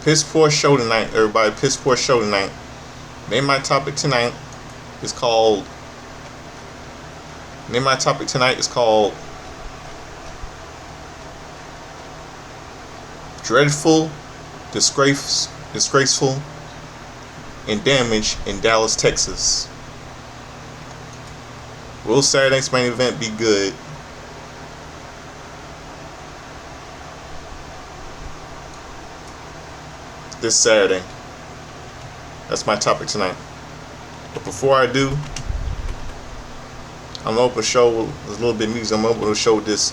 Piss poor show tonight, everybody. Piss poor show tonight. Name my topic tonight is called. Name my topic tonight is called Dreadful, Disgraceful, and Damage in Dallas, Texas. Will Saturday's main event be good? This Saturday. That's my topic tonight. But before I do, I'm gonna open a show with a little bit of music. I'm gonna open a show with this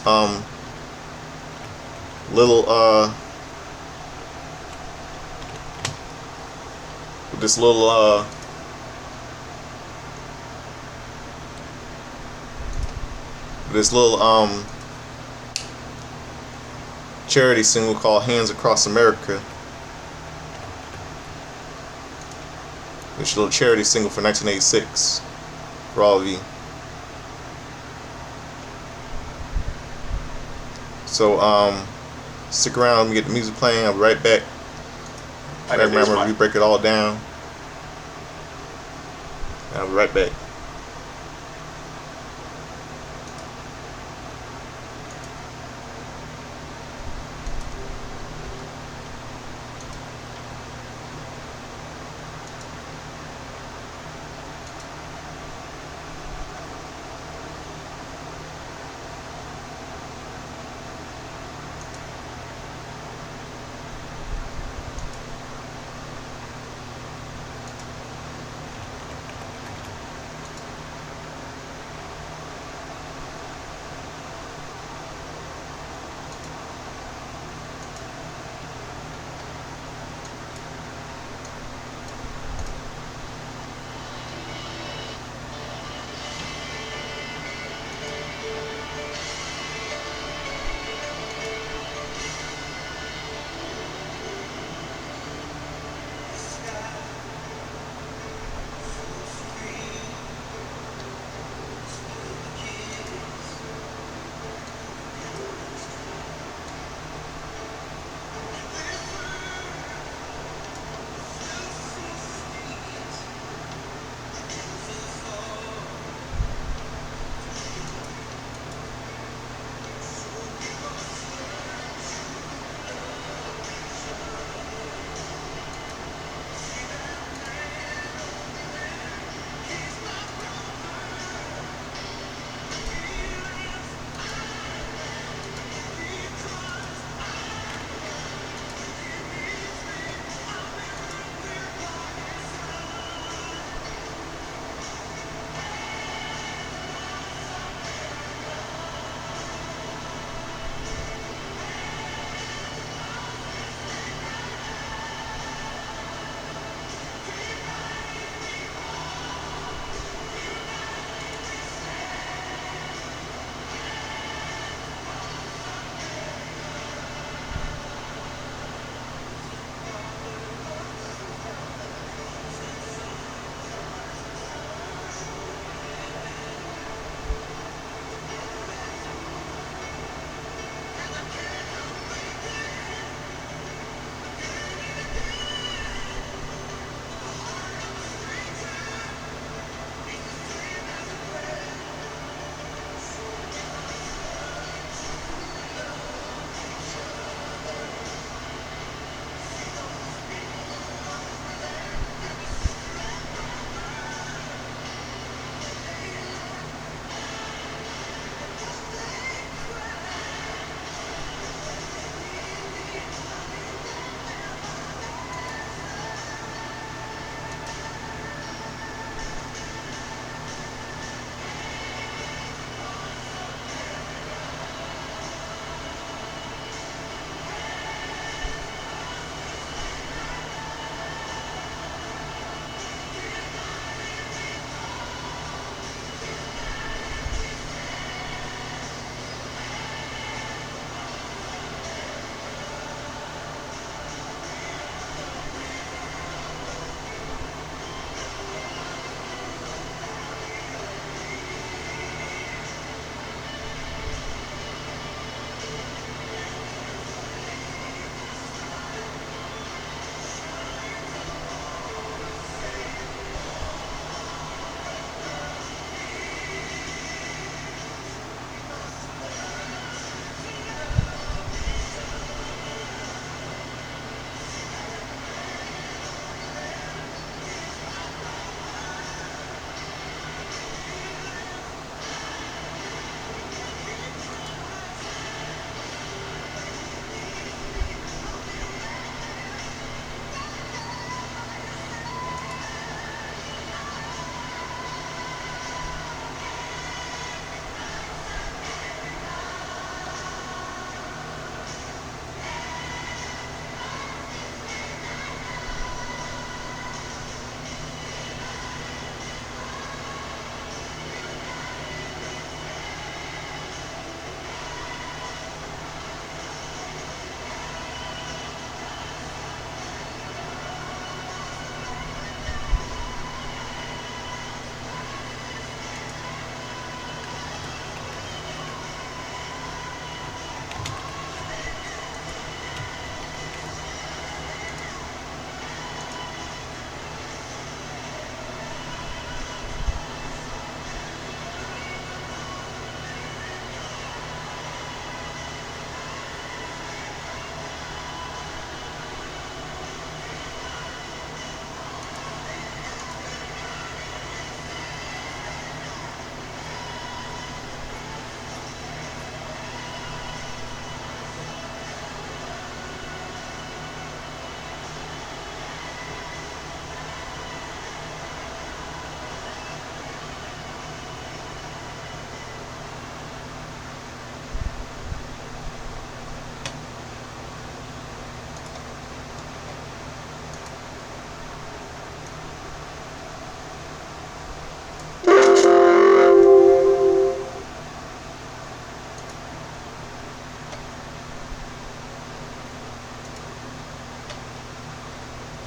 little charity single called Hands Across America. This little charity single for 1986 RAW. So stick around, let me get the music playing. I'll be right back. I remember we break it all down. I'll be right back.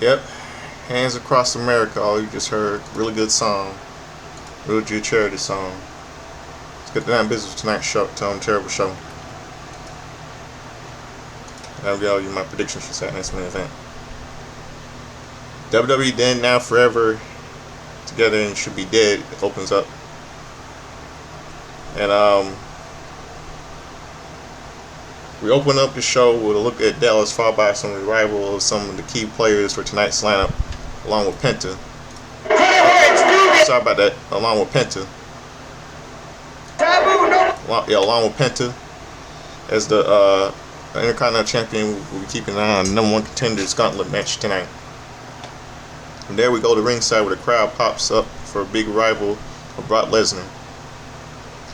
Yep, Hands Across America. All you just heard. Really good song. Real good charity song. Let's get down to business with tonight's show. Terrible show. That'll be all my predictions for Saturday's main event. WWE Then Now Forever Together and Should Be Dead opens up. And we open up the show with a look at Dallas, followed by some revival of some of the key players for tonight's lineup, along with Penta. Sorry about that. Along with Penta. Along with Penta, as the Intercontinental Champion, we'll be keeping an eye on the #1 Contenders Gauntlet match tonight. From there, we go to ringside where the crowd pops up for a big rival of Brock Lesnar.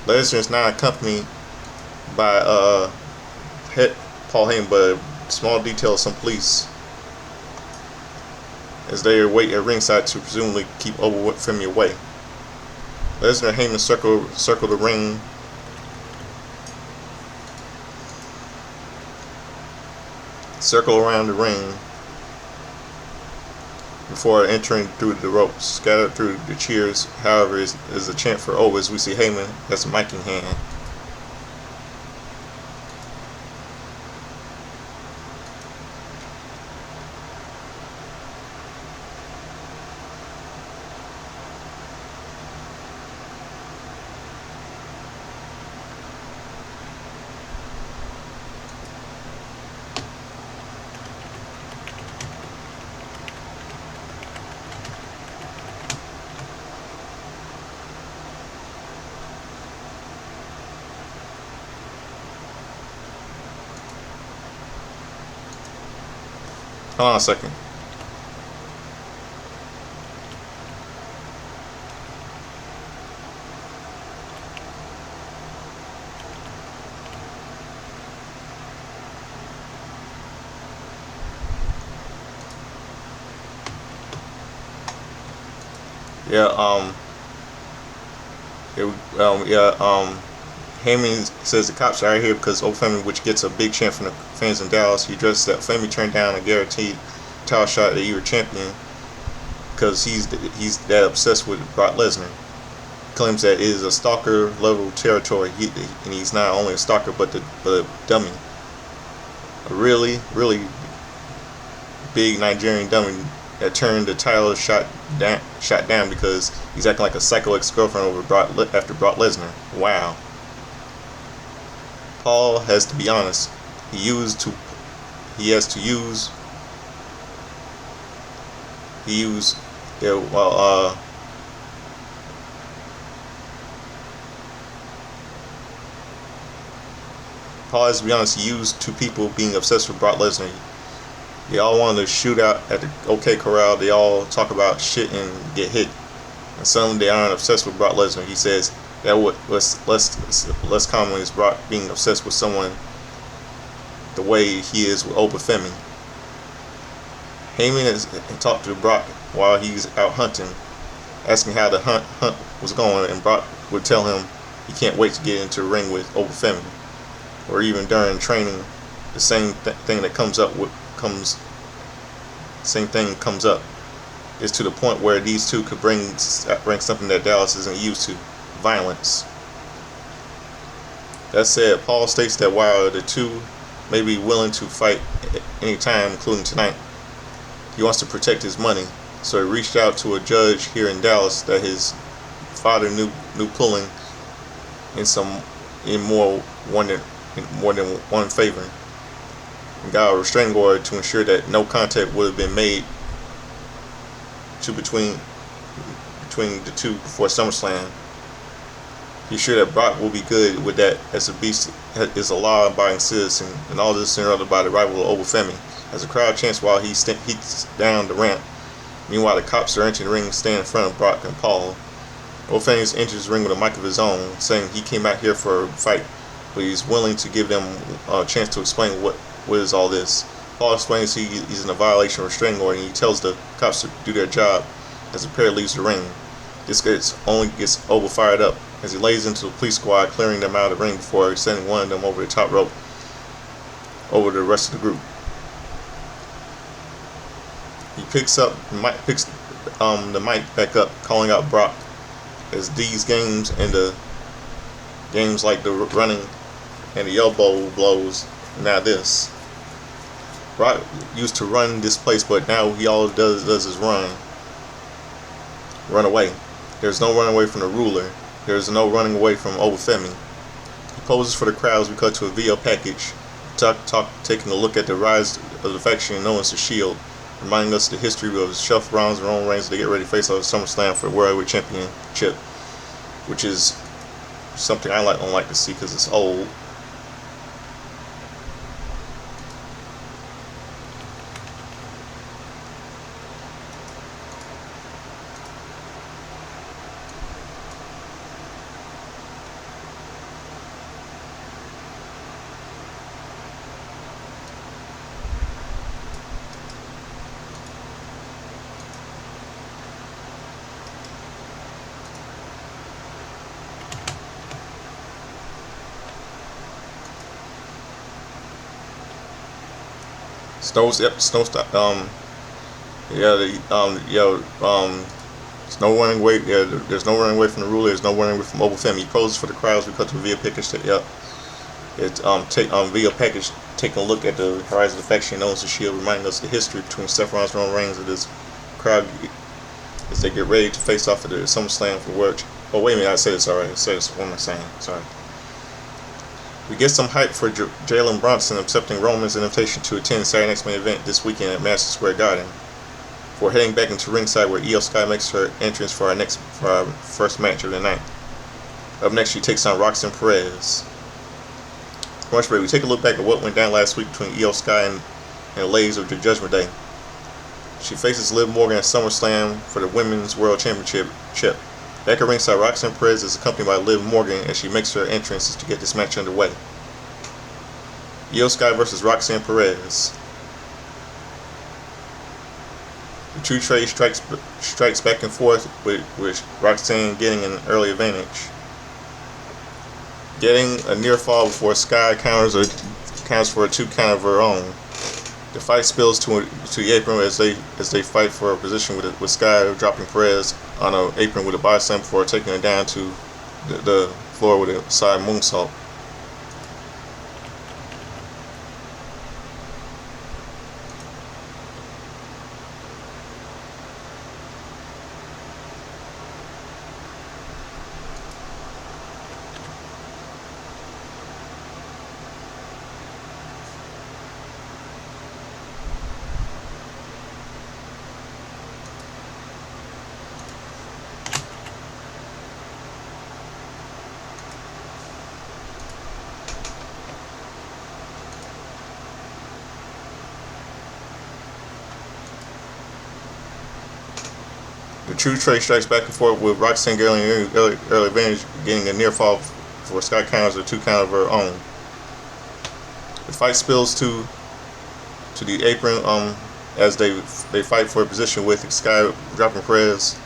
Lesnar is now accompanied by Paul Heyman, but a small detail of some police as they wait at ringside to presumably keep Femi away. Lesnar and Heyman circle the ring. Circle around the ring before entering through the ropes. Scattered through the cheers, however, is a chant for "Oh," as we see Heyman has a mic in hand. Hold on a second. Heyman says the cops are out here because old Femi, which gets a big chant from the fans in Dallas. He addresses that Femi turned down a guaranteed title shot at the year champion because he's that obsessed with Brock Lesnar. Claims that it is a stalker level territory, and he's not only a stalker but a dummy. A really big Nigerian dummy that turned the title shot down because he's acting like a psycho ex-girlfriend after Brock Lesnar. Wow. Paul has to be honest. Paul has to be honest. He used two people being obsessed with Brock Lesnar. They all wanted to shoot out at the OK Corral. They all talk about shit and get hit. And suddenly they aren't obsessed with Brock Lesnar. He says that was less common is Brock being obsessed with someone the way he is with Oba Femi. Heyman has talked to Brock while he's out hunting, asking how the hunt was going, and Brock would tell him he can't wait to get into the ring with Oba Femi. Or even during training, the same thing comes up. Is to the point where these two could bring something that Dallas isn't used to: violence. That said, Paul states that while the two may be willing to fight any time, including tonight, he wants to protect his money. So he reached out to a judge here in Dallas that his father knew pulling in more than one favor, and got a restraining order to ensure that no contact would have been made between the two before SummerSlam. He's sure that Brock will be good with that, as the Beast is a law-abiding citizen, and all this surrounded by the rival of Oba Femi. As the crowd chants while he heats down the ramp. Meanwhile, the cops are entering the ring, standing in front of Brock and Paul. Oba Femi enters the ring with a mic of his own, saying he came out here for a fight, but he's willing to give them a chance to explain what is all this. Paul explains he's in a violation of restraining order, and he tells the cops to do their job as the pair leaves the ring. This only gets Oba fired up as he lays into the police squad, clearing them out of the ring before sending one of them over the top rope over the rest of the group. He picks the mic back up, calling out Brock as these games and the games like the running and the elbow blows. Now this. Brock used to run this place, but now he all does is run away. There's no running away from the ruler. There's no running away from Obafemi. He poses for the crowds. We cut to a video package, taking a look at the rise of the faction known as the Shield, reminding us the history of Seth Rollins and Roman Reigns. They get ready to face off at SummerSlam for the World Heavyweight Championship, which is something I don't like to see because it's old. There's no running away. Yeah, there's no running away from the ruler. There's no running away from Obafemi. He poses for the crowds. We cut to a video package. It's video package taking a look at the rise of the faction known as the Shield, reminding us the history between Seth Rollins and Roman Reigns of this crowd as they get ready to face off at the SummerSlam for work. Oh wait a minute, I said this already. What am I saying? Sorry. We get some hype for Jalen Bronson accepting Roman's invitation to attend Saturday Night's main event this weekend at Madison Square Garden. Before heading back into ringside where Io Sky makes her entrance for our first match of the night. Up next, she takes on Roxanne Perez. Commercial break. We take a look back at what went down last week between Io Sky and the ladies of the Judgment Day. She faces Liv Morgan at SummerSlam for the Women's World Championship. Back at ringside, Roxanne Perez is accompanied by Liv Morgan as she makes her entrance to get this match underway. Io Sky versus Roxanne Perez. The two trade strikes back and forth with Roxanne getting an early advantage. Getting a near fall before Sky counters for a 2 count of her own. The fight spills to the apron as they fight for a position with Sky dropping Perez on an apron with a body slam before taking her down to the floor with a side moonsault. The true trade strikes back and forth with Roxanne getting an early advantage, getting a near fall for Sky counters a 2 count of her own. The fight spills to the apron as they fight for a position with Sky dropping Perez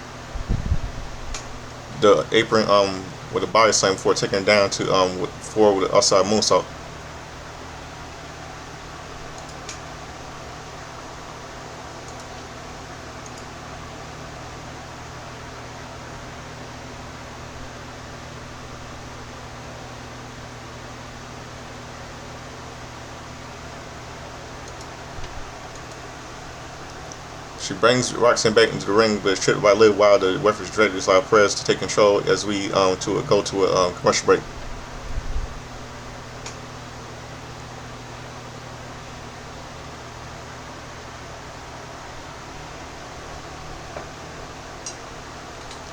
the apron with a body slam before taking it down to forward with an outside moonsault. She brings Roxanne back into the ring, but is tripped by Liv while the referee's directors allow Perez to take control as we go to a commercial break.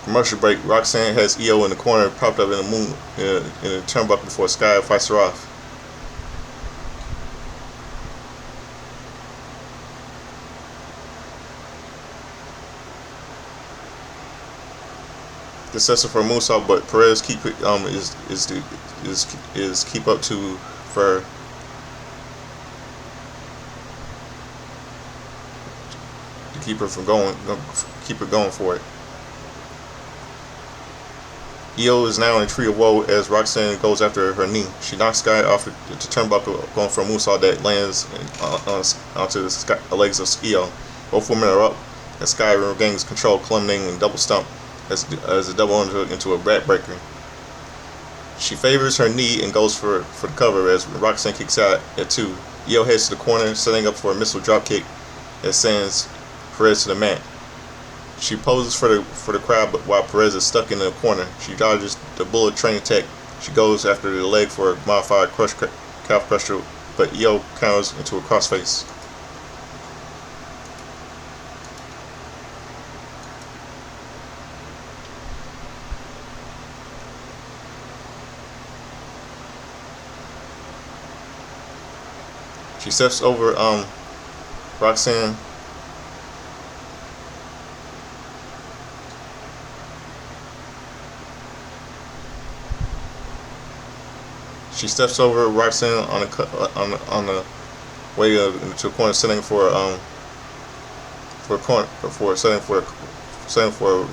Commercial break. Roxanne has Io in the corner, propped up in the turnbuckle before Sky fights her off. Successor for moonsault, but Perez keep up to for to keep her going for it. Io is now in a tree of woe as Roxanne goes after her knee. She knocks Sky off the turnbuckle, going for a moonsault that lands onto the legs of Io. Both women are up as Sky regains control, culminating in double stump as a double underhook into a backbreaker. She favors her knee and goes for the cover as Roxanne kicks out at 2. Io heads to the corner, setting up for a missile dropkick that sends Perez to the mat. She poses for the crowd, but while Perez is stuck in the corner, she dodges the bullet train attack. She goes after the leg for a modified calf crusher, but Io counters into a crossface. She steps over Roxanne. She steps over Roxanne on the way into a corner, setting for a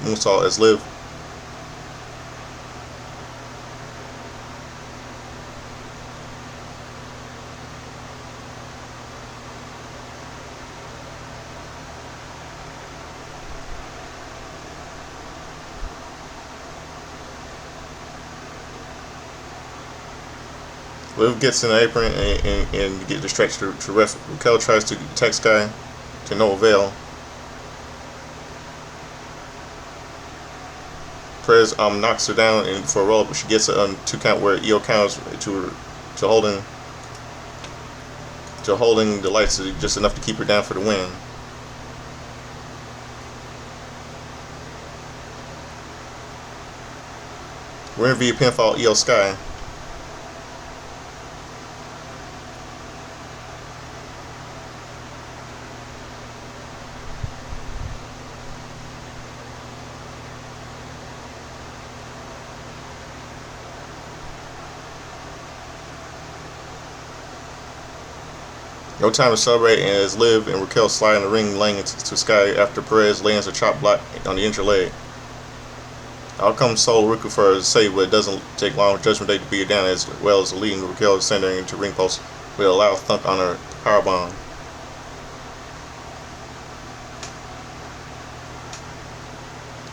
moonsault as Liv. Liv gets in the apron and get distracted to ref. Raquel tries to attack Sky to no avail. Perez knocks her down for a roll, but she gets a 2 count where Io counters to holding the lights just enough to keep her down for the win. Winner via pinfall, Io Sky. No time to celebrate, and as Liv and Raquel slide in the ring, laying to Sky after Perez lands a chop block on the injured leg. Out comes Sol Rico for a save, but it doesn't take long for Judgment Day to beat her down, as well as leading Raquel centering into ring post with a loud thunk on her powerbomb.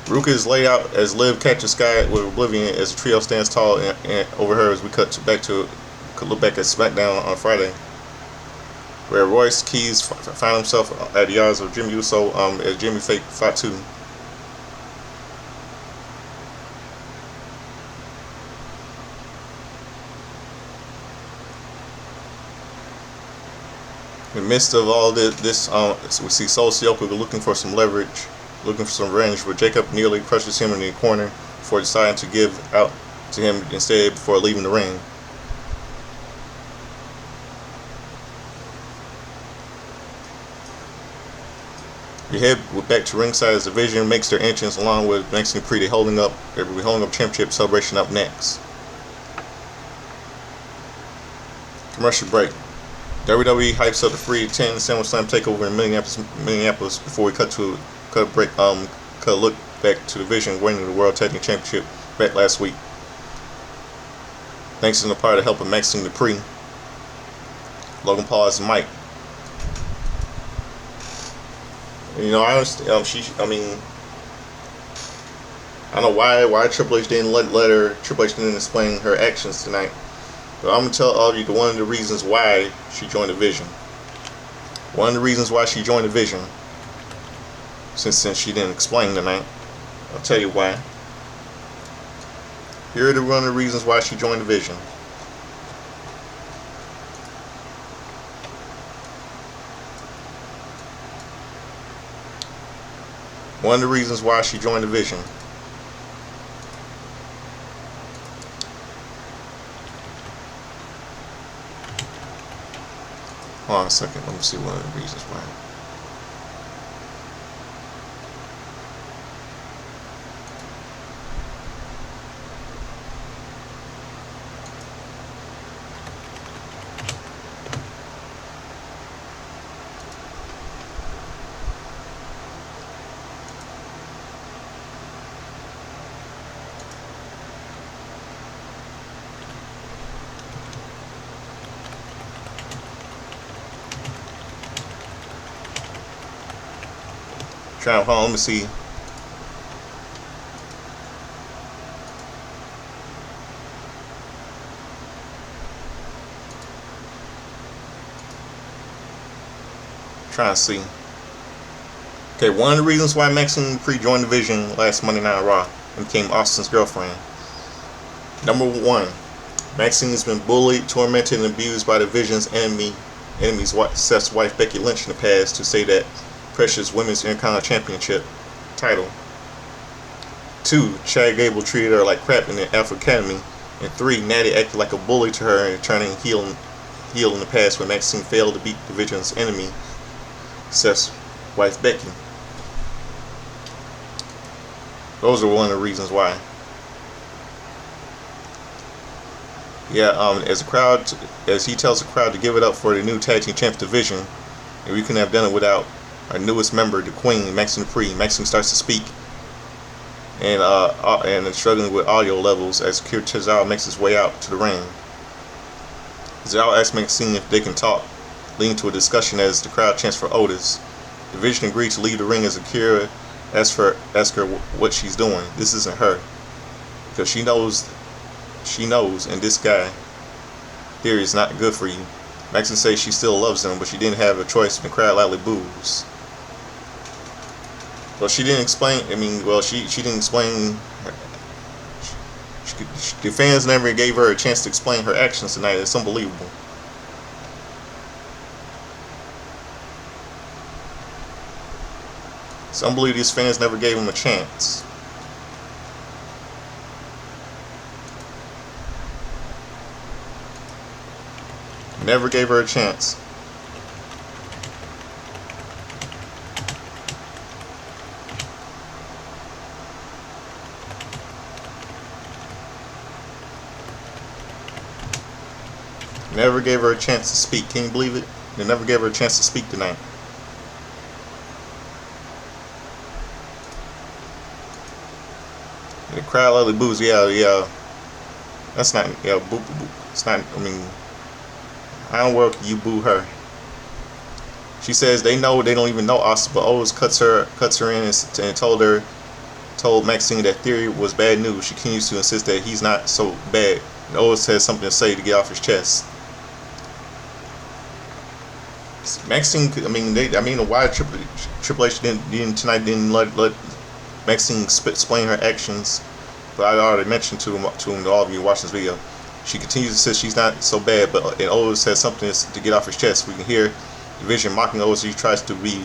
Ruka is laid out as Liv catches Sky with Oblivion as the trio stands tall and over her as we look back at SmackDown on Friday, where Royce Keys found himself at the yards of Jimmy Uso as Jimmy faked Fatu. In the midst of all this, we see Sol Sioka looking for some leverage, looking for some revenge, but Jacob nearly crushes him in the corner before deciding to give out to him instead before leaving the ring. We head back to ringside as the Division makes their entrance along with Banks and Pretty holding up championship celebration up next. Commercial break. WWE hypes up the free 10 SummerSlam takeover in Minneapolis before we cut a look back to the Division winning the World Tag Team Championship back last week. Thanks in the part of help of Maxine Dupree, Logan Paul as Mike. You know, I understand. I don't know why Triple H didn't Triple H didn't explain her actions tonight. But I'm gonna tell all of you one of the reasons why she joined the Division. One of the reasons why she joined the Division. Since she didn't explain tonight, I'll tell you why. Here are one of the reasons why she joined the Division. One of the reasons why she joined the Division. Hold on a second, let me see one of the reasons why. Trying, hold on, let me see. Trying to see. Okay, one of the reasons why Maxine Dupree joined the Division last Monday Night Raw and became Austin's girlfriend. Number one, Maxine has been bullied, tormented, and abused by the Division's enemy's Seth's wife Becky Lynch in the past to say that Precious Women's Intercontinental Championship title. 2, Chad Gable treated her like crap in the Alpha Academy. And 3, Natty acted like a bully to her and turning heel in the past when Maxine failed to beat the Division's enemy, Seth's wife Becky. Those are one of the reasons why. Yeah, as he tells the crowd to give it up for the new Tag Team Champions Division, and we couldn't have done it without our newest member, the Queen, Maxine Dupree. Maxine starts to speak, and struggling with audio levels as Cesaro makes his way out to the ring. Cesaro asks Maxine if they can talk, leading to a discussion as the crowd chants for Otis. The Division agreed to leave the ring as Akira asks her what she's doing. This isn't her, because she knows, and this guy Theory is not good for you. Maxine says she still loves him, but she didn't have a choice, and the crowd loudly boos. Well, she didn't explain. She didn't explain. The fans never gave her a chance to explain her actions tonight. It's unbelievable. It's unbelievable these fans never gave him a chance. Never gave her a chance. Never gave her a chance to speak. Can you believe it? They never gave her a chance to speak tonight. The crowd loudly boos. Yeah. That's not. Yeah, boo, boo, boo. It's not. How in the world can you boo her? She says they don't even know Austin, but Otis cuts her in and told Maxine that Theory was bad news. She continues to insist that he's not so bad. And Otis has something to say to get off his chest. Maxine, why Triple H didn't let Maxine explain her actions, but I already mentioned to all of you watching this video. She continues to say she's not so bad, but Otis has something to get off his chest. We can hear Division mocking Otis. He tries to be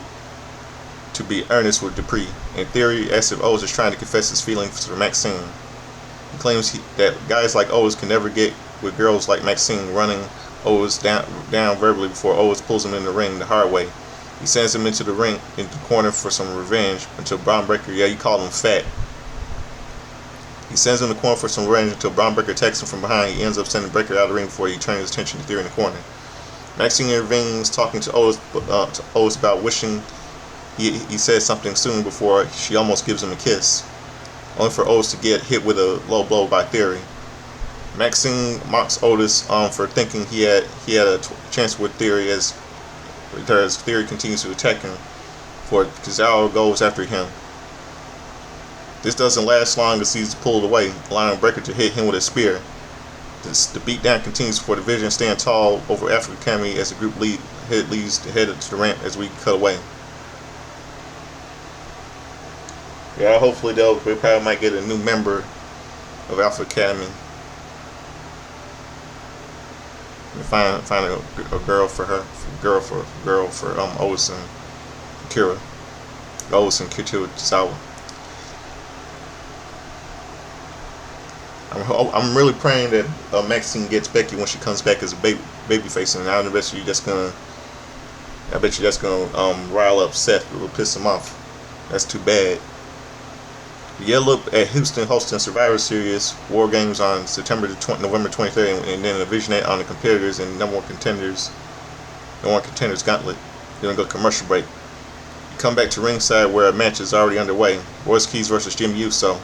earnest with Dupree. In theory, as if Otis is trying to confess his feelings for Maxine. He claims that guys like Otis can never get with girls like Maxine, running Otis down verbally before Otis pulls him in the ring the hard way. He sends him into the ring, into the corner for some revenge until Braun Breaker, you call him fat. He sends him in the corner for some revenge until Braun Breaker attacks him from behind. He ends up sending Breaker out of the ring before he turns his attention to Theory in the corner. Maxine intervenes, talking to Otis about wishing he said something soon before she almost gives him a kiss, only for Otis to get hit with a low blow by Theory. Maxine mocks Otis for thinking he had a chance with Theory as Theory continues to attack him, for Cesaro goes after him. This doesn't last long as he's pulled away, allowing Breaker to hit him with a spear. The beatdown continues for the Division stand tall over Africa Academy as the group leads to head to the ramp as we cut away. Yeah, hopefully we probably might get a new member of Alpha Academy. And find a girl for her, girl for Otis and Kira, Otis and Kitazawa. I'm really praying that Maxine gets Becky when she comes back as a babyface, and I bet you that's gonna rile up Seth. It will piss him off. That's too bad. Yeah, look at Houston hosting Survivor Series War Games on November 23rd, and then a visionate on the competitors and number one contenders gauntlet. Then we go commercial break. You come back to ringside where a match is already underway. Royce Keys versus Jimmy Uso.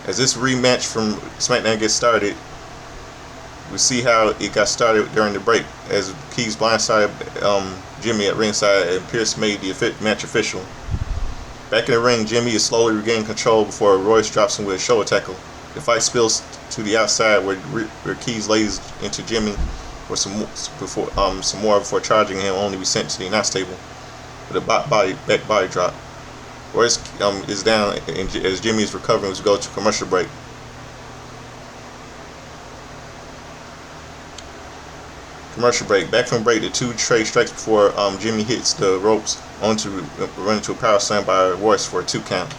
As this rematch from SmackDown gets started, We see how it got started during the break as Keys blindsided Jimmy at ringside and Pierce made the match official. Back in the ring, Jimmy is slowly regaining control before Royce drops him with a shoulder tackle. The fight spills to the outside where Keys lays into Jimmy for some more before charging him, only to be sent to the announce table with a back body drop. Royce is down as Jimmy is recovering as we go to commercial break. Back from break, the two trade strikes before Jimmy hits the ropes onto run into a power slam by Royce for a 2 count.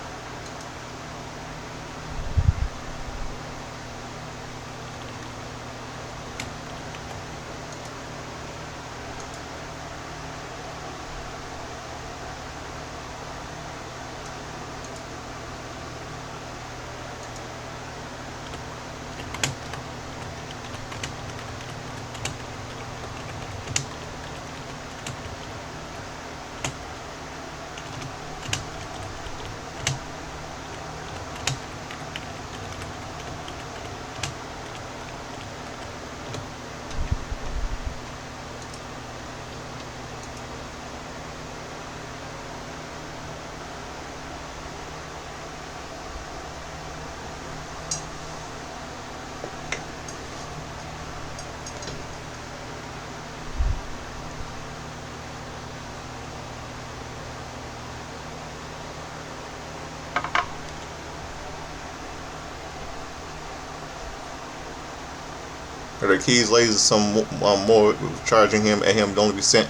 The Keys lays some more, charging him at him. Don't be sent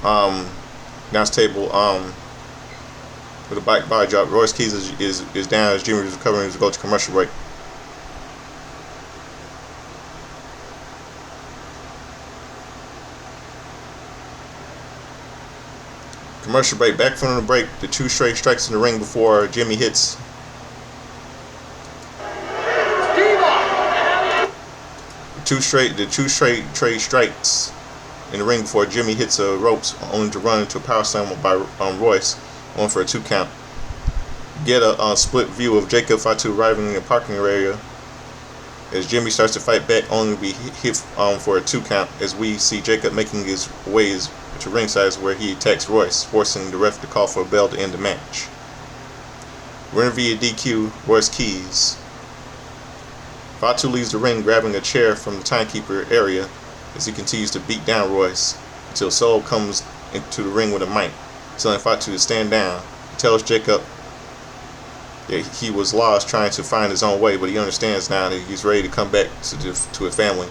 announce table with a back body drop. Royce Keys is down as Jimmy is recovering as we go to commercial break. Commercial break. Back from the break, the two straight strikes in the ring before Jimmy hits. The two straight strikes in the ring before Jimmy hits the ropes, only to run into a power slam by Royce, on for a 2 count. Get a split view of Jacob Fatu arriving in the parking area as Jimmy starts to fight back, only to be hit for a 2 count, as we see Jacob making his way to ringside where he attacks Royce, forcing the ref to call for a bell to end the match. Winner via DQ, Royce Keys. Fatu leaves the ring grabbing a chair from the timekeeper area as he continues to beat down Royce until Solo comes into the ring with a mic, telling Fatu to stand down. He tells Jacob that he was lost trying to find his own way, but he understands now that he's ready to come back to his family.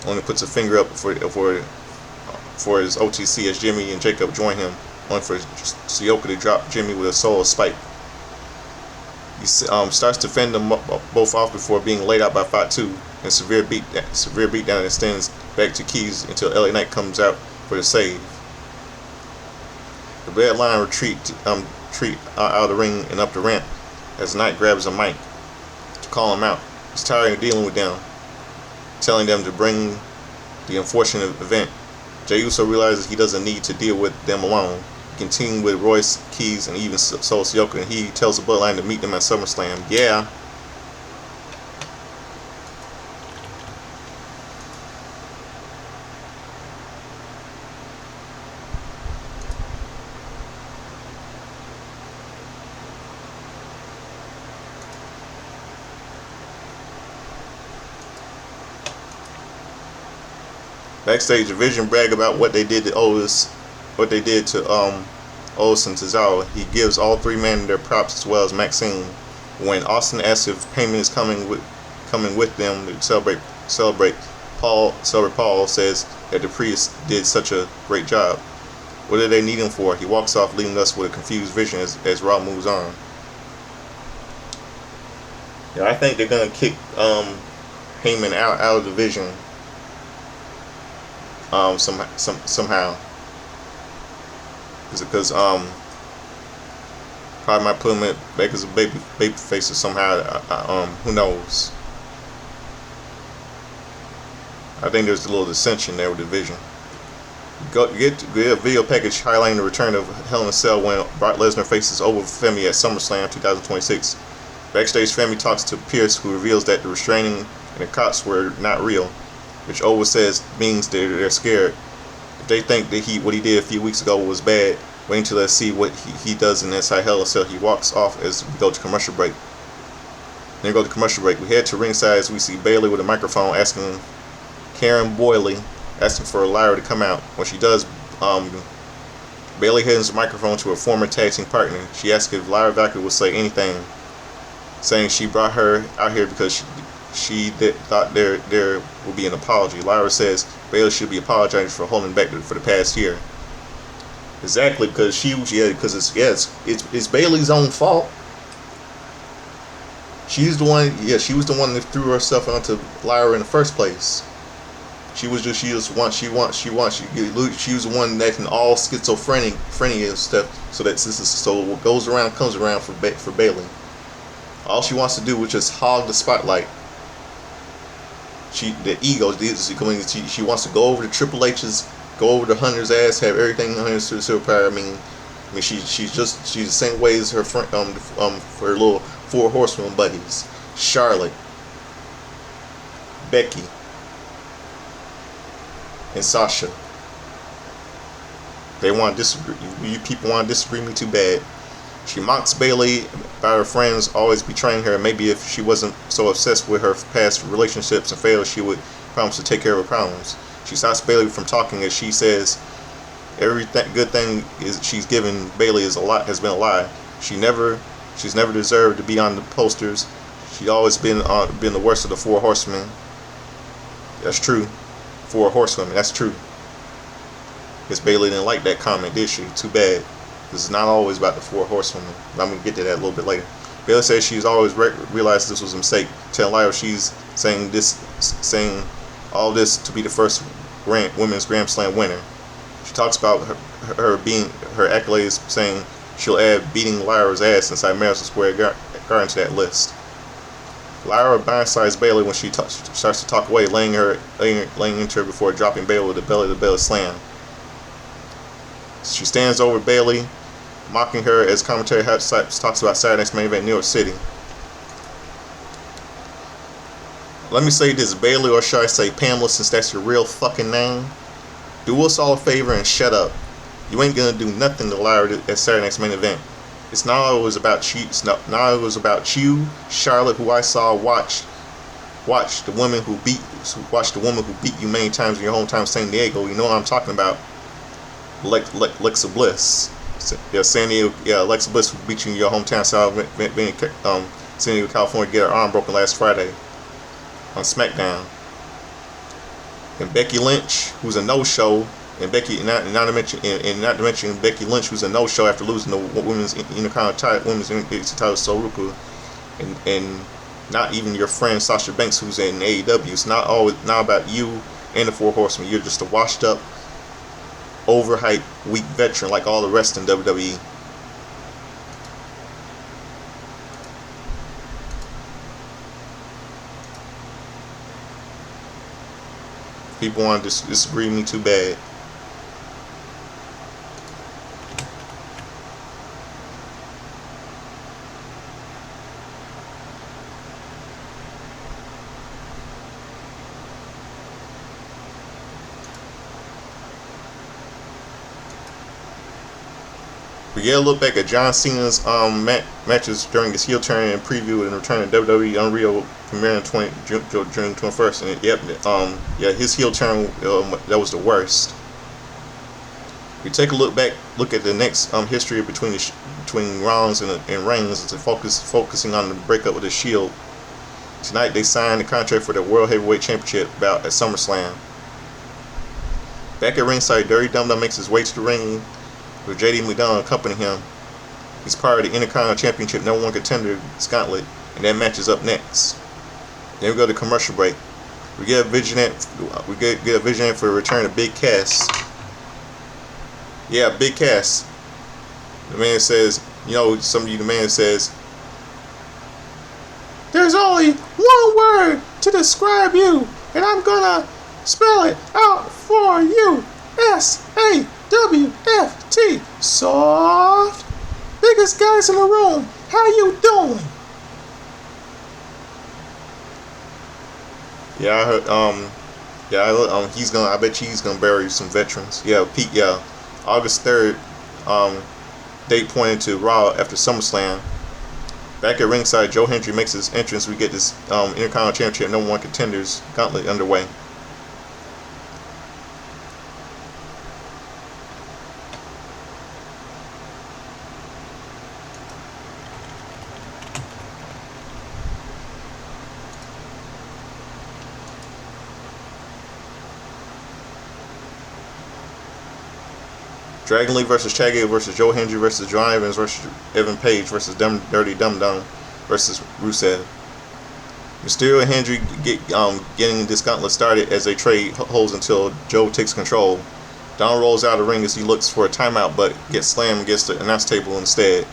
Only puts a finger up for his OTC as Jimmy and Jacob join him, only for Sioka to drop Jimmy with a solo spike. He starts to fend them both off before being laid out by Fatu, and severe beatdown extends back to Keys until LA Knight comes out for the save. The Red Line retreat out of the ring and up the ramp as Knight grabs a mic to call him out. He's tired of dealing with them, telling them to bring the unfortunate event. Jey Uso realizes he doesn't need to deal with them alone. Continue with Royce, Keys, and even Solo Sikoa, and he tells the Bloodline to meet them at SummerSlam. Yeah. Backstage, Division brag about what they did to Otis. Otis and Cesaro. He gives all 3 men their props as well as Maxine. When Austin asks if payment is coming with them to celebrate, Paul says that the Priest did such a great job. What do they need him for? He walks off, leaving us with a confused Vision as Raw moves on. Yeah, I think they're gonna kick Heyman out of the Division somehow. Because probably might put him back as a baby face or somehow. Who knows? I think there's a little dissension there with the Division. Get a video package highlighting the return of Hell in a Cell when Brock Lesnar faces over Femi at SummerSlam 2026. Backstage, Femi talks to Pierce, who reveals that the restraining and the cops were not real, which Owa says means they're scared. If they think that what he did a few weeks ago was bad, wait until they see what he does in inside Hell in a Cell. He walks off as we go to commercial break. Then we go to commercial break. We head to ringside as we see Bayley with a microphone asking Karen Boyley, asking for Lyra to come out. When she does, Bayley hands the microphone to her former tag team partner. She asks if Lyra Valkyrie will say anything, saying she brought her out here because she thought there would be an apology. Lyra says Bayley should be apologizing for holding back for the past year. Exactly, because it's Bayley's own fault. She's the one. Yeah, she was the one that threw herself onto Lyra in the first place. She was the one that can all schizophrenia and stuff. So what goes around comes around for Bayley. All she wants to do is just hog the spotlight. She wants to go over to Triple H's, go over to Hunter's ass, have everything Hunter's superpower. I mean, she's the same way as her friend, her little four horsemen buddies, Charlotte, Becky, and Sasha. They want to disagree. You people want to disagree with me too bad. She mocks Bayley about her friends always betraying her. Maybe if she wasn't so obsessed with her past relationships and failures, she would promise to take care of her problems. She stops Bayley from talking as she says every good thing she's given Bayley has been a lie. She's never deserved to be on the posters. She's always been the worst of the four horsemen. That's true. Four horsewomen. That's true. Guess Bayley didn't like that comment, did she? Too bad. This is not always about the four horsewomen. I'm going to get to that a little bit later. Bayley says she's always realized this was a mistake. Telling Lyra she's saying all this to be the first women's Grand Slam winner. She talks about her accolades, saying she'll add beating Lyra's ass inside Madison Square Garden to that list. Lyra blindsides Bayley when she starts to talk away, laying into her before dropping Bayley with the belly to belly slam. She stands over Bayley, mocking her as commentary talks about Saturday night's main event in New York City. Let me say this, Bayley, or should I say Pamela, since that's your real fucking name, do us all a favor and shut up. You ain't gonna do nothing to Lyra at Saturday night's main event. It's not always about you. Now it was about you, Charlotte, who I saw watch the woman who beat you many times in your hometown, San Diego. You know what I'm talking about? Alexa Bliss. Yeah, San Diego. Yeah, Alexa Bliss who beat you in your hometown, San Diego, California, get her arm broken last Friday on SmackDown. And Becky Lynch, who's a no-show. And not to mention Becky Lynch, who's a no-show after losing the women's Intercontinental title to Soruku, and not even your friend Sasha Banks, who's in AEW. It's not about you and the Four Horsemen. You're just a washed-up, overhyped, weak veteran like all the rest in WWE. People want to disagree with me too bad. We get a look back at John Cena's matches during his heel turn and preview and return to WWE Unreal premiering June 21st. And his heel turn that was the worst. We take a look at the next history between Rollins and Reigns, focusing on the breakup with the Shield. Tonight they signed the contract for the World Heavyweight Championship bout at SummerSlam. Back at ringside, Dirty Dum Dum makes his way to the ring with JD McDonald accompanying him. He's part of the Intercontinental Championship #1 contender Gauntlet, and that match is up next. Then we go to commercial break. We get a visionary for the return of Big Cass. Yeah, Big Cass. The man says, the man says, "There's only one word to describe you, and I'm gonna spell it out for you. SAWFT. Soft. Biggest guys in the room. How you doing?" Yeah, I heard. Yeah, he's gonna. I bet you he's gonna bury some veterans. Yeah, Pete. Yeah, August 3rd. Date pointed to Raw after SummerSlam. Back at ringside, Joe Hendry makes his entrance. We get this Intercontinental Championship #1 contenders gauntlet underway. Dragon Lee versus Chad Gable versus Joe Hendry versus John Evans versus Evan Page versus Dirty Dum Dum versus Rusev. Mysterio and Hendry getting this gauntlet started as they trade holds until Joe takes control. Don rolls out of the ring as he looks for a timeout but gets slammed against the announce table instead.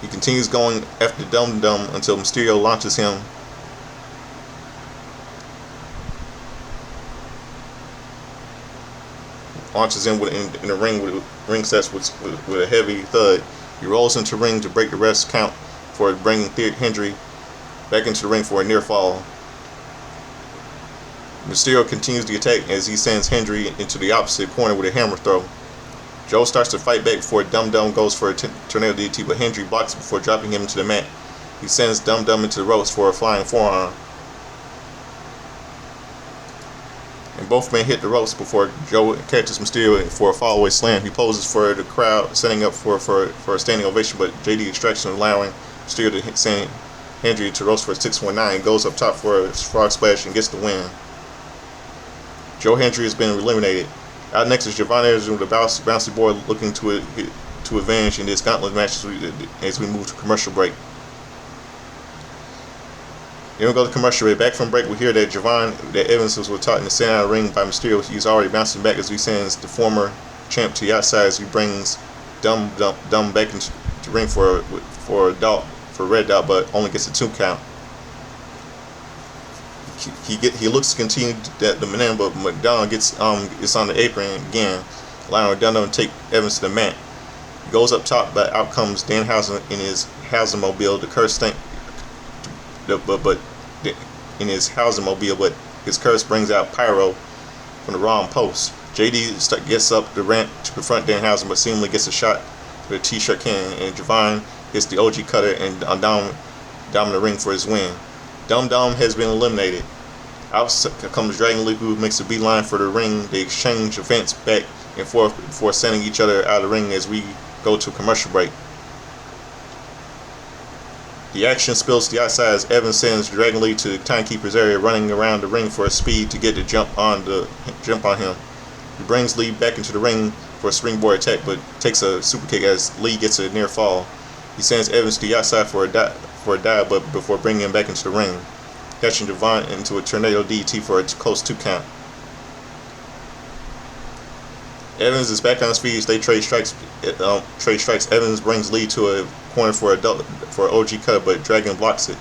He continues going after Dum Dum until Mysterio launches him. Launches in the ring with ring sets with a heavy thud. He rolls into the ring to break the ref's count for bringing Hendry back into the ring for a near fall. Mysterio continues the attack as he sends Hendry into the opposite corner with a hammer throw. Joe starts to fight back before Dum Dum goes for a tornado DDT, but Hendry blocks before dropping him into the mat. He sends Dum Dum into the ropes for a flying forearm. And both men hit the ropes before Joe catches Mysterio for a fallaway slam. He poses for the crowd, setting up for a standing ovation, but JD extraction allowing Mysterio to send Hendry to ropes for a 619. Goes up top for a frog splash and gets the win. Joe Hendry has been eliminated. Out next is Javon Evans with a bouncy boy looking to avenge in this gauntlet match as we move to commercial break. Then we go to commercial break. Back from break, we hear that Evans was taught in the center of the ring by Mysterio. He's already bouncing back as he sends the former champ to the outside as he brings Dum back into the ring for Red Dot, but only gets a 2 count. He looks to continue the maneuver, but McDonald gets on the apron again, allowing Dum to take Evans to the mat. He goes up top, but out comes Danhausen in his Hausenmobile. The curse thing. But in his Hausenmobile, but his curse brings out Pyro from the wrong post. JD gets up the ramp to confront Danhausen, but seemingly gets a shot with a t-shirt can, and Javon hits the OG cutter and down the ring for his win. Dum Dum has been eliminated. Out comes Dragon Lee, who makes a beeline for the ring. They exchange offense back and forth before sending each other out of the ring as we go to a commercial break. The action spills to the outside as Evans sends Dragon Lee to the timekeeper's area, running around the ring for a speed to get the jump on him. He brings Lee back into the ring for a springboard attack, but takes a super kick as Lee gets a near fall. He sends Evans to the outside for a dive, but before bringing him back into the ring, catching Devon into a tornado DDT for a close 2 count. Evans is back on his feet as they trade strikes. Evans brings Lee to a corner for an OG cut, but Dragon blocks it,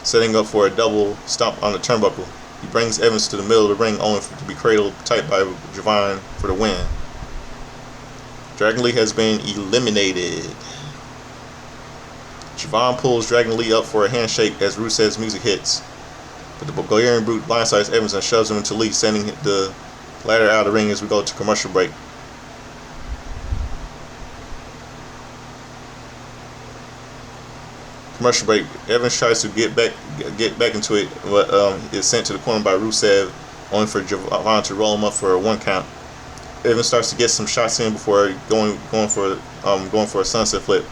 setting up for a double stomp on the turnbuckle. He brings Evans to the middle of the ring, only to be cradled tight by Javon for the win. Dragon Lee has been eliminated. Javon pulls Dragon Lee up for a handshake as Rusev's music hits, but the Bulgarian Brute blindsides Evans and shoves him into Lee, sending the latter out of the ring as we go to commercial break. Commercial break. Evans tries to get back into it, but is sent to the corner by Rusev, only for Javon to roll him up for a 1 count. Evans starts to get some shots in before going for a sunset flip.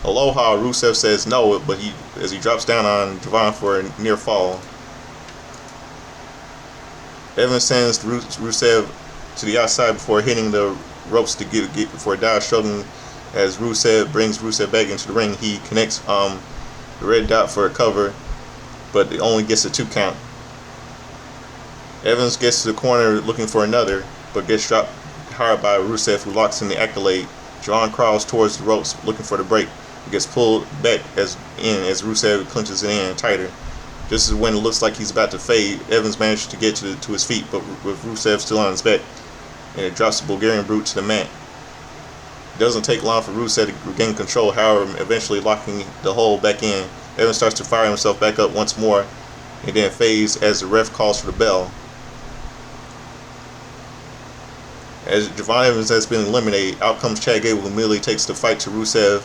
Aloha, Rusev says no, but as he drops down on Javon for a near fall. Evans sends Rusev to the outside before hitting the ropes to get for a dive, struggling as Rusev brings Rusev back into the ring. He connects the Red Dot for a cover, but it only gets a 2 count. Evans gets to the corner looking for another, but gets dropped hard by Rusev, who locks in the accolade. John crawls towards the ropes looking for the break. He gets pulled back as Rusev clinches it in tighter. Just as when it looks like he's about to fade, Evans manages to get to his feet, but with Rusev still on his back, and it drops the Bulgarian Brute to the mat. It doesn't take long for Rusev to regain control, however, eventually locking the hold back in. Evans starts to fire himself back up once more, and then fades as the ref calls for the bell. As Javon Evans has been eliminated, out comes Chad Gable, who immediately takes the fight to Rusev.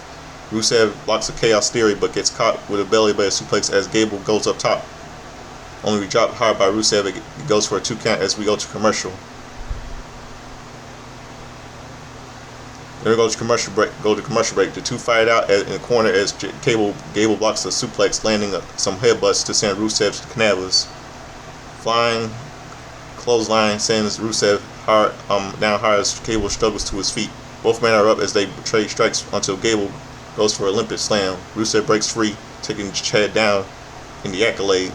Rusev blocks a Chaos Theory, but gets caught with a belly button suplex as Gable goes up top. Only dropped hard by Rusev. It goes for a 2 count as we go to commercial. Then we go to commercial break. The two fight out in the corner as Gable blocks a suplex, landing some headbutts to send Rusev to the canavas. Flying clothesline sends Rusev down hard as Gable struggles to his feet. Both men are up as they trade strikes until Gable goes for an Olympic slam. Rusev breaks free, taking Chad down in the accolade.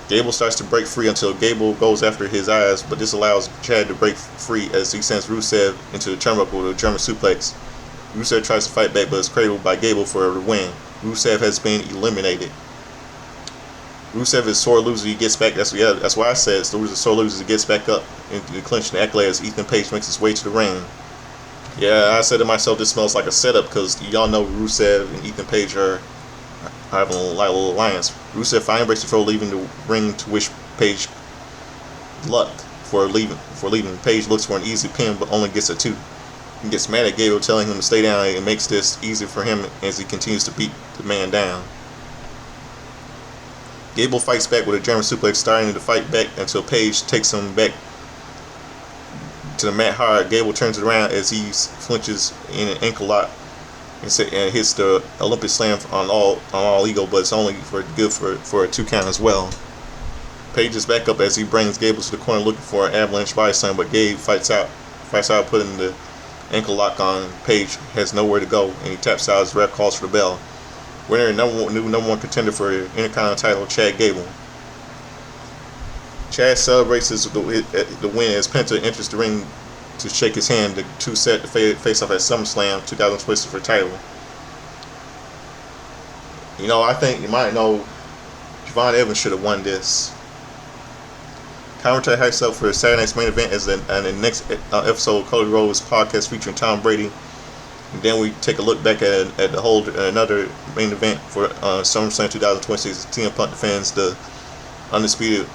Gable starts to break free until Gable goes after his eyes, but this allows Chad to break free as he sends Rusev into the turnbuckle with a German suplex. Rusev tries to fight back, but is cradled by Gable for a win. Rusev has been eliminated. Rusev is sore loser. He gets back. That's why I said it's the sore loser. He gets back up into the clinch and accolade as Ethan Page makes his way to the ring. Yeah, I said to myself, this smells like a setup because y'all know Rusev and Ethan Page are having a little alliance. Rusev finally breaks the throw, leaving the ring to wish Page luck for leaving. Page looks for an easy pin, but only gets a 2. He gets mad at Gable, telling him to stay down, and makes this easier for him as he continues to beat the man down. Gable fights back with a German suplex, starting to fight back until Page takes him back to the mat hard. Gable turns it around as he flinches in an ankle lock and hits the Olympic slam on all ego, but it's only good for a 2 count as well. Page is back up as he brings Gable to the corner looking for an avalanche body slam, but Gabe fights out, putting the ankle lock on. Page has nowhere to go, and he taps out as the ref calls for the bell. Winner, new number 1 contender for the Intercontinental title, Chad Gable. Chad celebrates the win as Penta enters the ring to shake his hand. The two set to face off at SummerSlam 2020 for the title. You know, I think you might know Javon Evans should have won this. Commentary hypes up for Saturday night's main event as the next episode of Cody Rhodes podcast featuring Tom Brady. And then we take a look back at another main event for SummerSlam 2026. CM Punk defends the undisputed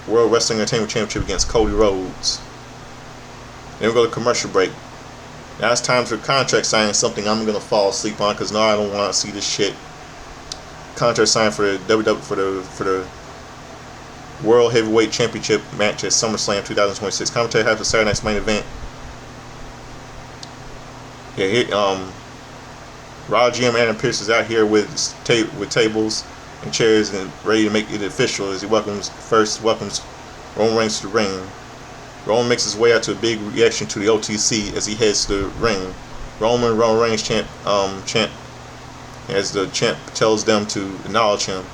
World Wrestling Entertainment Championship against Cody Rhodes. Then we go to commercial break. Now it's time for contract signing, something I'm gonna fall asleep on because now I don't want to see this shit. Contract signing for the WWE for the World Heavyweight Championship match at SummerSlam 2026. Commentary has the Saturday night's main event. Yeah, Raw GM Adam Pearce is out here with tables and chairs and ready to make it official as he welcomes Roman Reigns to the ring. Roman makes his way out to a big reaction to the OTC as he heads to the ring. Roman Reigns chant as the champ tells them to acknowledge him.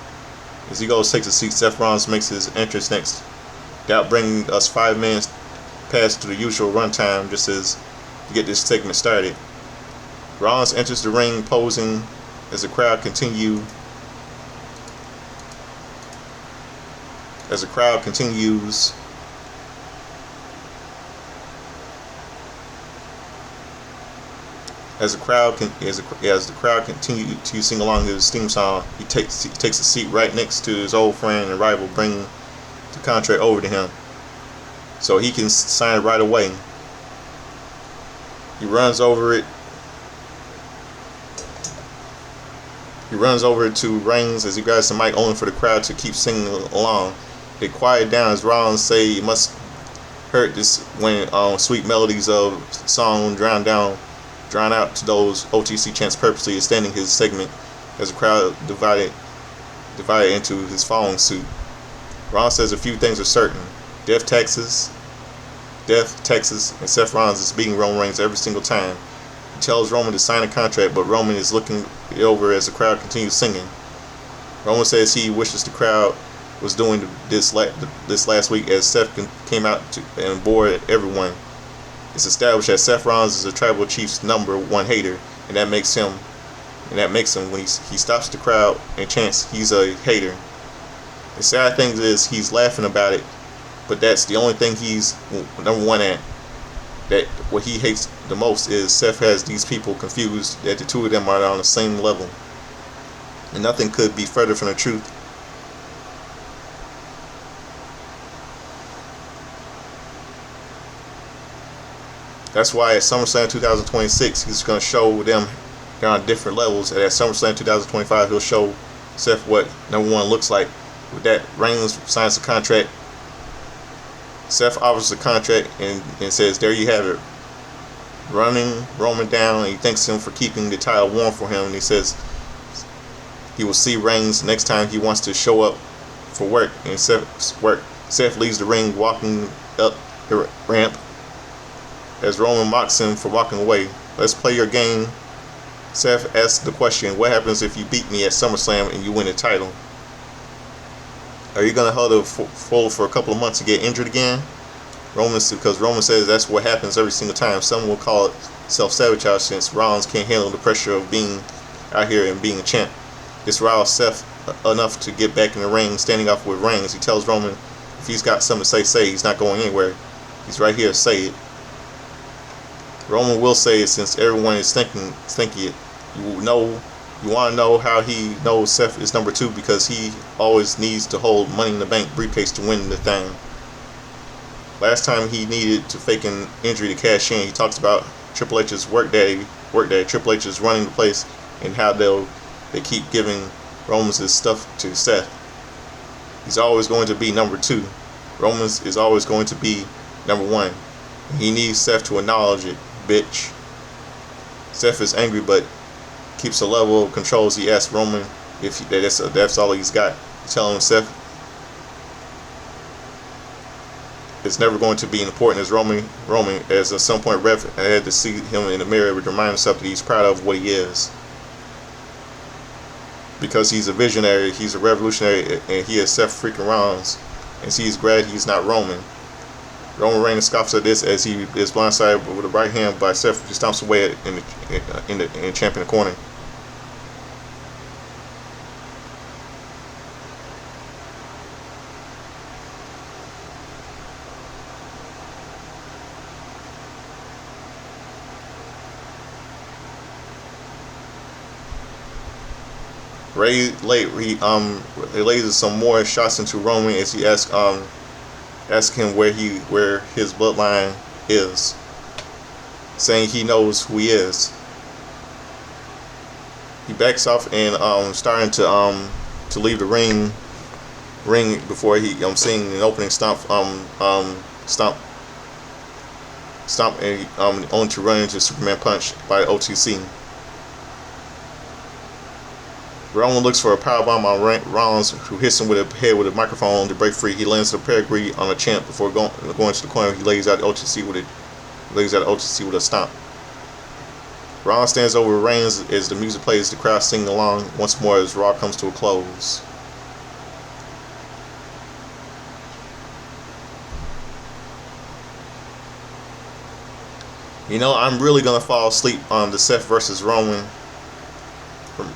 As he goes takes a seat, Seth Rollins makes his entrance next, without bringing us 5 minutes past to the usual runtime just as to get this segment started. Rollins enters the ring posing as the crowd continues to sing along to his theme song. He takes a seat right next to his old friend and rival, bringing the contract over to him so he can sign it right away. He runs over to Reigns as he grabs the mic, only for the crowd to keep singing along. They quiet down as Rollins say it must hurt this when sweet melodies of song drown out to those OTC chants, purposely extending his segment as the crowd divided into his following suit. Rollins says a few things are certain. Death, Texas, and Seth Rollins is beating Roman Reigns every single time. He tells Roman to sign a contract, but Roman is looking it over as the crowd continues singing. Roman says he wishes the crowd was doing this last week as Seth came out and bored everyone. It's established that Seth Rollins is the Tribal Chief's number 1 hater, and that makes him when he stops the crowd and chants, he's a hater. The sad thing is he's laughing about it, but that's the only thing he's number 1 at. that what he hates the most is Seth has these people confused that the two of them are on the same level, and nothing could be further from the truth. That's why at SummerSlam 2026 he's going to show them they're on different levels, and at SummerSlam 2025 he'll show Seth what number one looks like. With that, Reigns signs the contract. Seth offers the contract and says, there you have it. Running Roman down, and he thanks him for keeping the title warm for him, and he says he will see Reigns next time he wants to show up for work. And Seth leaves the ring walking up the ramp as Roman mocks him for walking away. Let's play your game. Seth asks the question, what happens if you beat me at SummerSlam and you win the title? Are you going to hold a fold for a couple of months to get injured again? Because Roman says that's what happens every single time. Some will call it self-sabotage, since Rollins can't handle the pressure of being out here and being a champ. This riles Seth enough to get back in the ring, standing off with Reigns. He tells Roman if he's got something to say. He's not going anywhere. He's right here to say it. Roman will say it since everyone is thinking it. You want to know how he knows Seth is number two? Because he always needs to hold Money in the Bank briefcase to win the thing. Last time he needed to fake an injury to cash in, he talks about Triple H's work day. Triple H is running the place, and how they keep giving Roman's his stuff to Seth. He's always going to be number two. Roman's is always going to be number one. He needs Seth to acknowledge it, bitch. Seth is angry, but keeps a level of control as he asks Roman if that's all he's got. Telling him Seth is never going to be important as Roman, as at some point Rev had to see him in the mirror to remind himself that he's proud of what he is. Because he's a visionary, he's a revolutionary, and he is Seth freaking Rollins, and he's glad he's not Roman. Roman Reigns scoffs at this as he is blindsided with a right hand by Seth. He stomps away in the champ in the corner. Ray lays some more shots into Roman as he asks him where his bloodline is, saying he knows who he is. He backs off and starting to leave the ring before he seeing an opening stomp and only to run into Superman punch by OTC. Roman looks for a powerbomb on Rollins, who hits him with a head with a microphone to break free. He lands a pedigree on the champ before going to the corner. He lays out OTC with a stomp. Rollins stands over Reigns as the music plays. The crowd singing along once more as Raw comes to a close. I'm really gonna fall asleep on the Seth versus Roman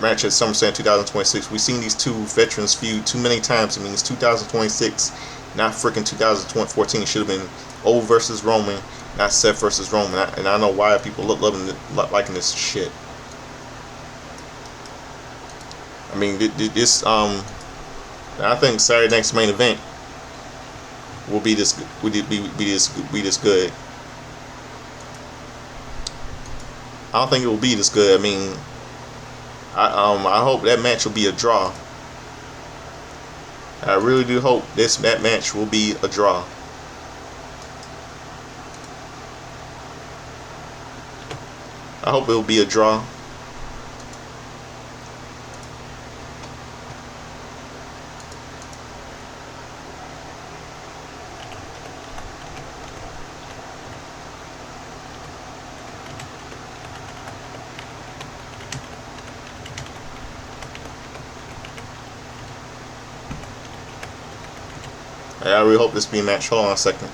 match at SummerSlam 2026. We've seen these two veterans feud too many times. It means 2026, not freaking 2014. It should have been O versus Roman, not Seth versus Roman. And I know why people liking this shit. I mean, this I think Saturday night's main event will be this good. I don't think it will be this good. I mean, I hope that match will be a draw. I really do hope that match will be a draw. I hope it will be a draw. I really hope this be a match. Hold on a second.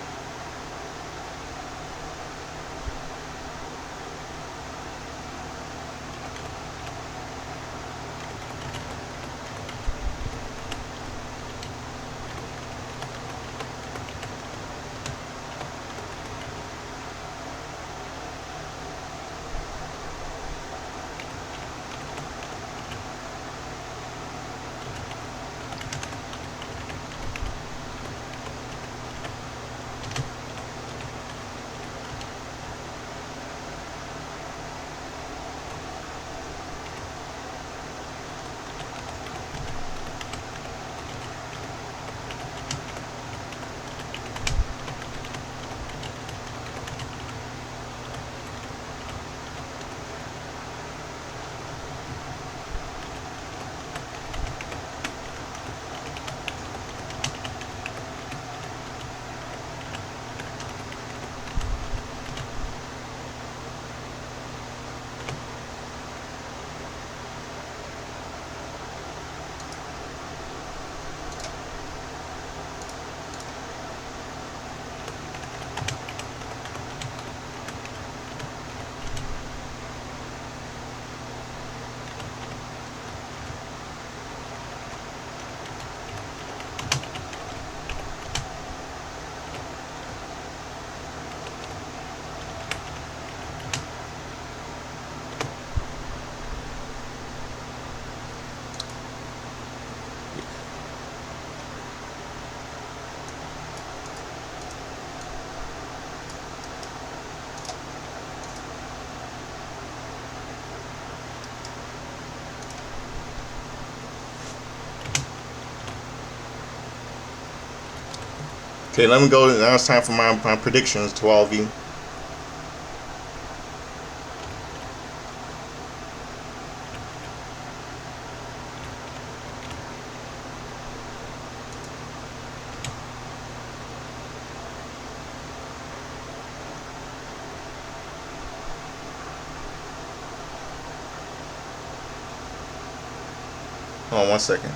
Okay, let me go. Now it's time for my predictions to all of you. Hold on 1 second.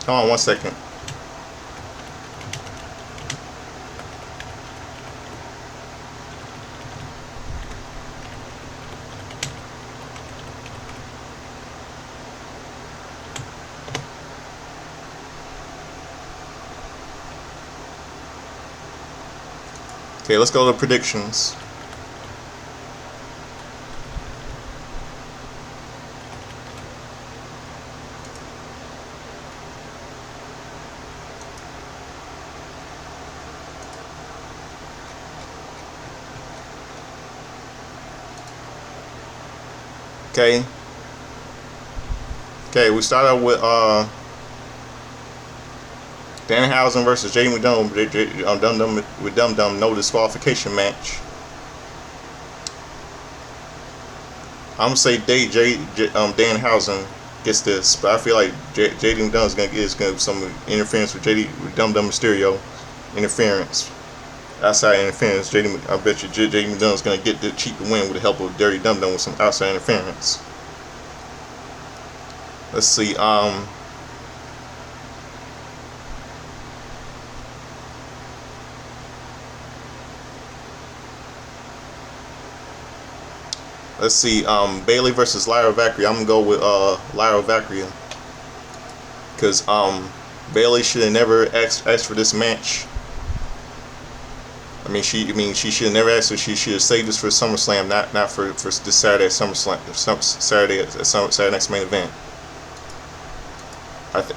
Hold on 1 second. Okay, let's go to predictions. Okay. Okay, we start out with Danhausen versus J McDum with Dum Dum no disqualification match. I'm gonna say Danhausen gets this, but I feel like JD McDum is gonna get some interference with Dum Dum Mysterio interference. Outside interference, I bet you JD McDum is gonna get the cheat the win with the help of Dirty Dum Dum with some outside interference. Let's see. Let's see. Bailey versus Lyra Valkyria. I'm gonna go with Lyra Valkyria because Bailey should have never asked for this match. She should have never asked for. She should have saved this for SummerSlam, not for this Saturday at SummerSlam. Saturday night's main event.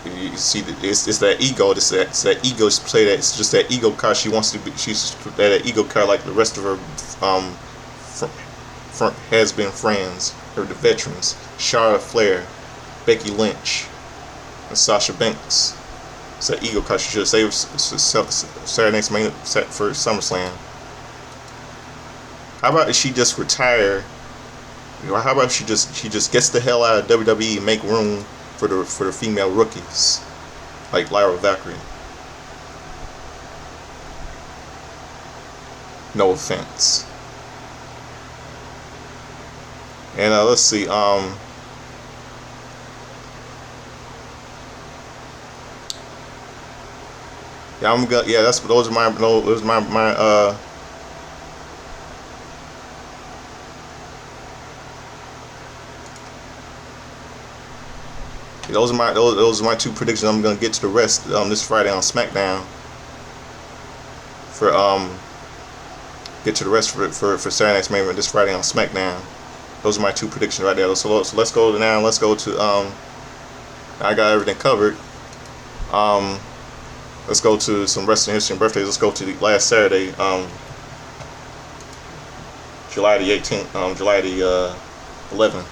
You see, it's that ego. It's that ego play. That it's just that ego card. She wants to be. She's that ego card like the rest of her has been friends, or the veterans, Charlotte Flair, Becky Lynch, and Sasha Banks. It's that ego card. She should have saved Saturday night's main set for SummerSlam. How about she just retire? How about she just gets the hell out of WWE and make room for the female rookies like Lyra Valkyrie? No offense. And let's see. Yeah, I'm gonna. Yeah, those are my those are my two predictions. I'm gonna get to the rest this Friday on SmackDown. For get to the rest for Saturday night's main event this Friday on SmackDown. Those are my two predictions right there. So let's go now. Let's go to I got everything covered. Let's go to some wrestling history and birthdays. Let's go to the last Saturday, July the 18th, July the 11th.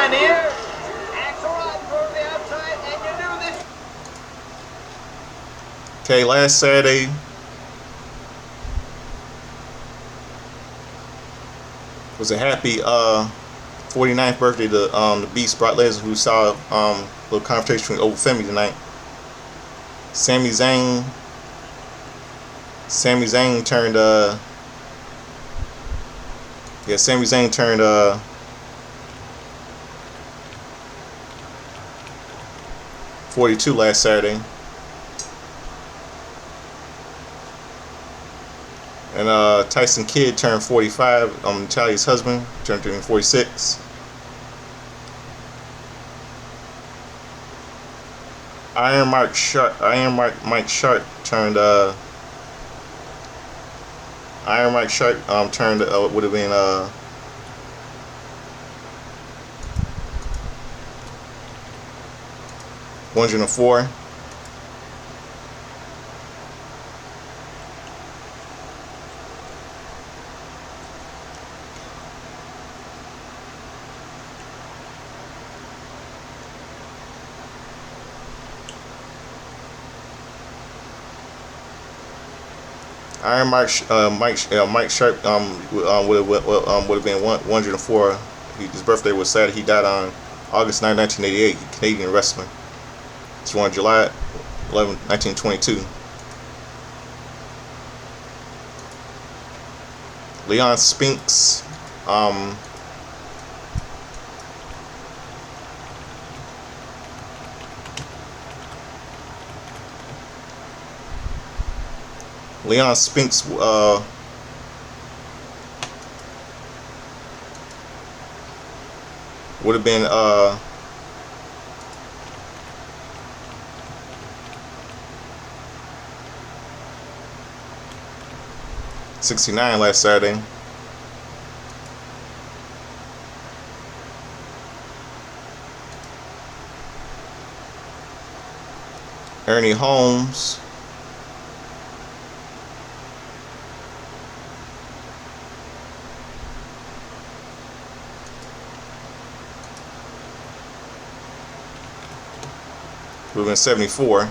line here. Axle right for the outside, and you do this. Okay, last Saturday was a happy 49th birthday to the Beast Brock Lesnar, who saw a little confrontation between Old Femi tonight. Sami Zayn turned Sami Zayn turned 42 last Saturday. And Tyson Kidd turned 45. Natalia's husband turned 46. Iron Mike Sharp turned would have been 104. Iron Mike Sharp would have been 104. His birthday was Saturday. He died on August 9, 1988. Canadian wrestler. He was born July 11, 1922. Leon Spinks. Leon Spinks would have been 69 last Saturday. Ernie Holmes would have been 74.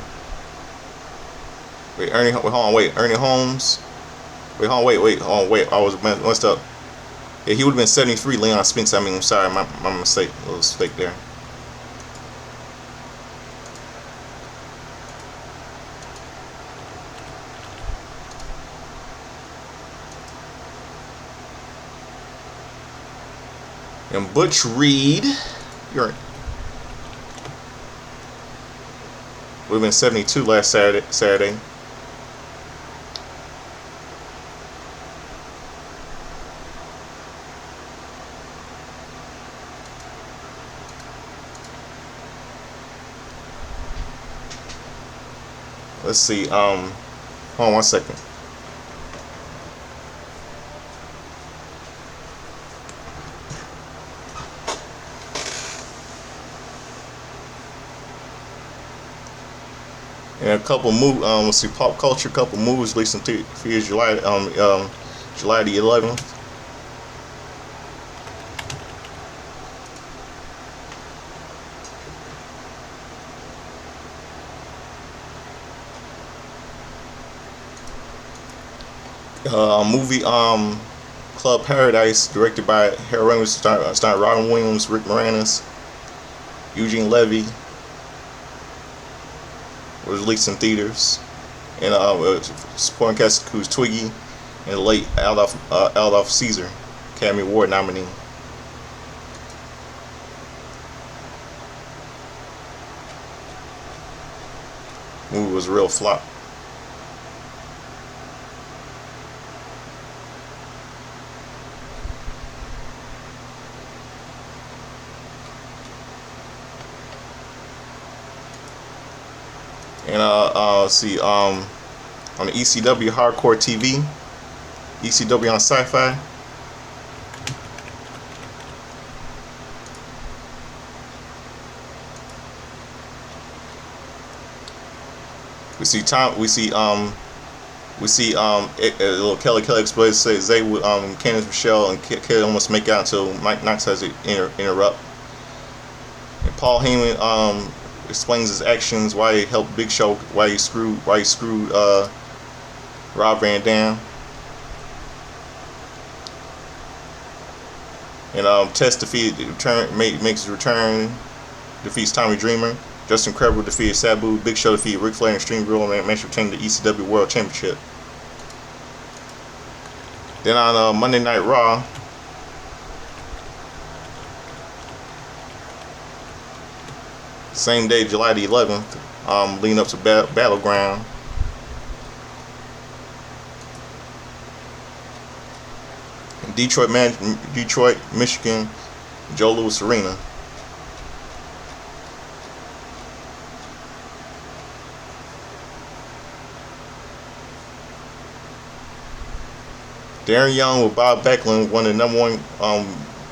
Ernie Holmes. I was messed up. Yeah, he would have been 73. Leon Spinks. I'm sorry, my mistake. A little mistake there. And Butch Reed, would have been 72 last Saturday. Let's see. Hold on 1 second. And a couple let's see, pop culture, couple movies released in theaters July the 11th. Movie Club Paradise, directed by Harold Ramis, starring Robin Williams, Rick Moranis, Eugene Levy. Was released in theaters, and supporting cast includes Twiggy and the late Adolph Caesar, Academy Award nominee. Movie was a real flop. And let's see, on the ECW Hardcore TV, ECW on Sci-Fi. We see a little Kelly exploits says they would Candice Michelle and Kelly almost make out until Mike Knox has to interrupt. Paul Heyman explains his actions, why he helped Big Show, why he screwed Rob Van Dam. And Test makes his return, defeats Tommy Dreamer. Justin Credible defeated Sabu. Big Show defeated Ric Flair and Extreme Rules match, retaining the ECW World Championship. Then on Monday Night Raw, same day, July the 11th, leading up to Battleground. In Detroit, Michigan, Joe Louis Arena. Darren Young with Bob Backlund won the #1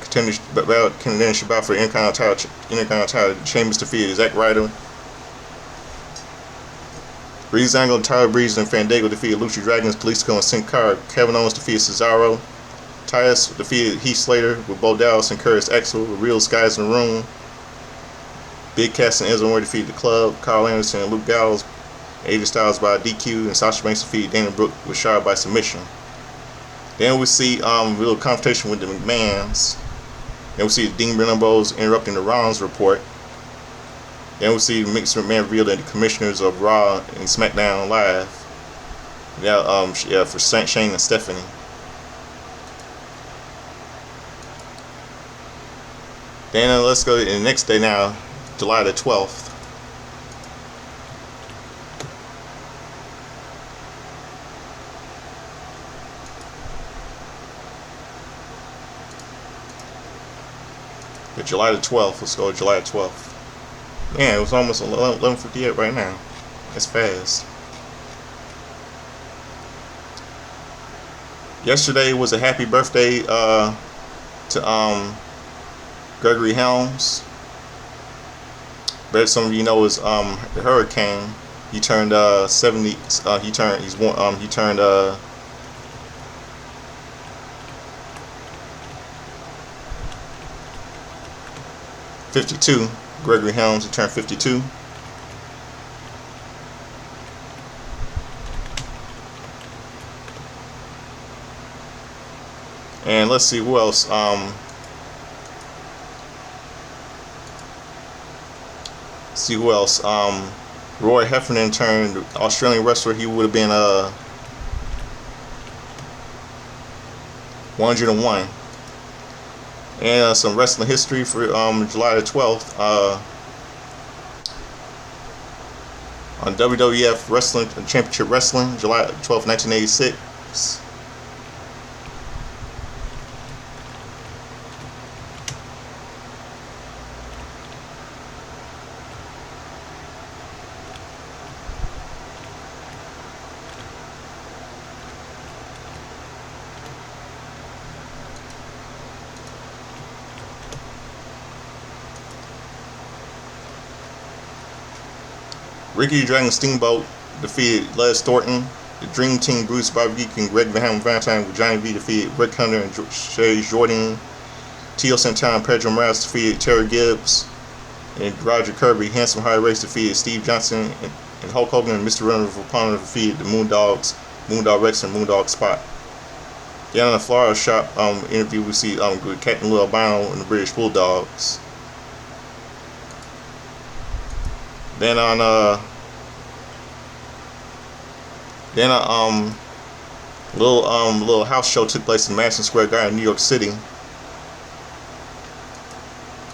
contendership bout for the Intercontinental title. Sheamus defeated Zack Ryder. Breezango, Tyler Breeze, and Fandango defeated Lucha Dragons, Kalisto, and Sin Cara. Kevin Owens defeated Cesaro. Titus defeated Heath Slater with Bo Dallas and Curtis Axel. The Real Guys in the Room. Big Cass and Enzo Amore defeated The Club. Carl Anderson and Luke Gallows. AJ Styles by DQ, and Sasha Banks defeated Dana Brooke with Charlotte by submission. Then we see a little confrontation with the McMahons. Then we see the Dean Ambrose interrupting the Rollins report. Then we see Vince McMahon reveal that the commissioners of Raw and SmackDown Live. For Shane and Stephanie. Then let's go to the next day now, July the 12th. July the 12th. Let's go to July the 12th. Man, it was almost 11:58 right now. It's fast. Yesterday was a happy birthday to Gregory Helms. But some of you know is the Hurricane. He turned 70. He turned 52. Gregory Helms, he turned 52. And let's see who else. Roy Heffernan turned Australian wrestler. He would have been 101. And some wrestling history for July the 12th. On WWF Wrestling Championship Wrestling, July 12th, 1986. Ricky Dragon Steamboat defeated Les Thornton. The Dream Team, Bruce Bobby and Greg Van Valentine with Johnny V defeated Rick Hunter and Shay Jordan. Tio Santana and Pedro Morales defeated Terry Gibbs. And Roger Kirby, Handsome High Race defeated Steve Johnson. And Hulk Hogan and Mr. Runner of Opponent defeated the Moondogs, Moondog Rex and Moondog Spot. Then on the Florida Shop interview, we see Captain Lou Albano and the British Bulldogs. Then on little house show took place in Madison Square Garden, New York City.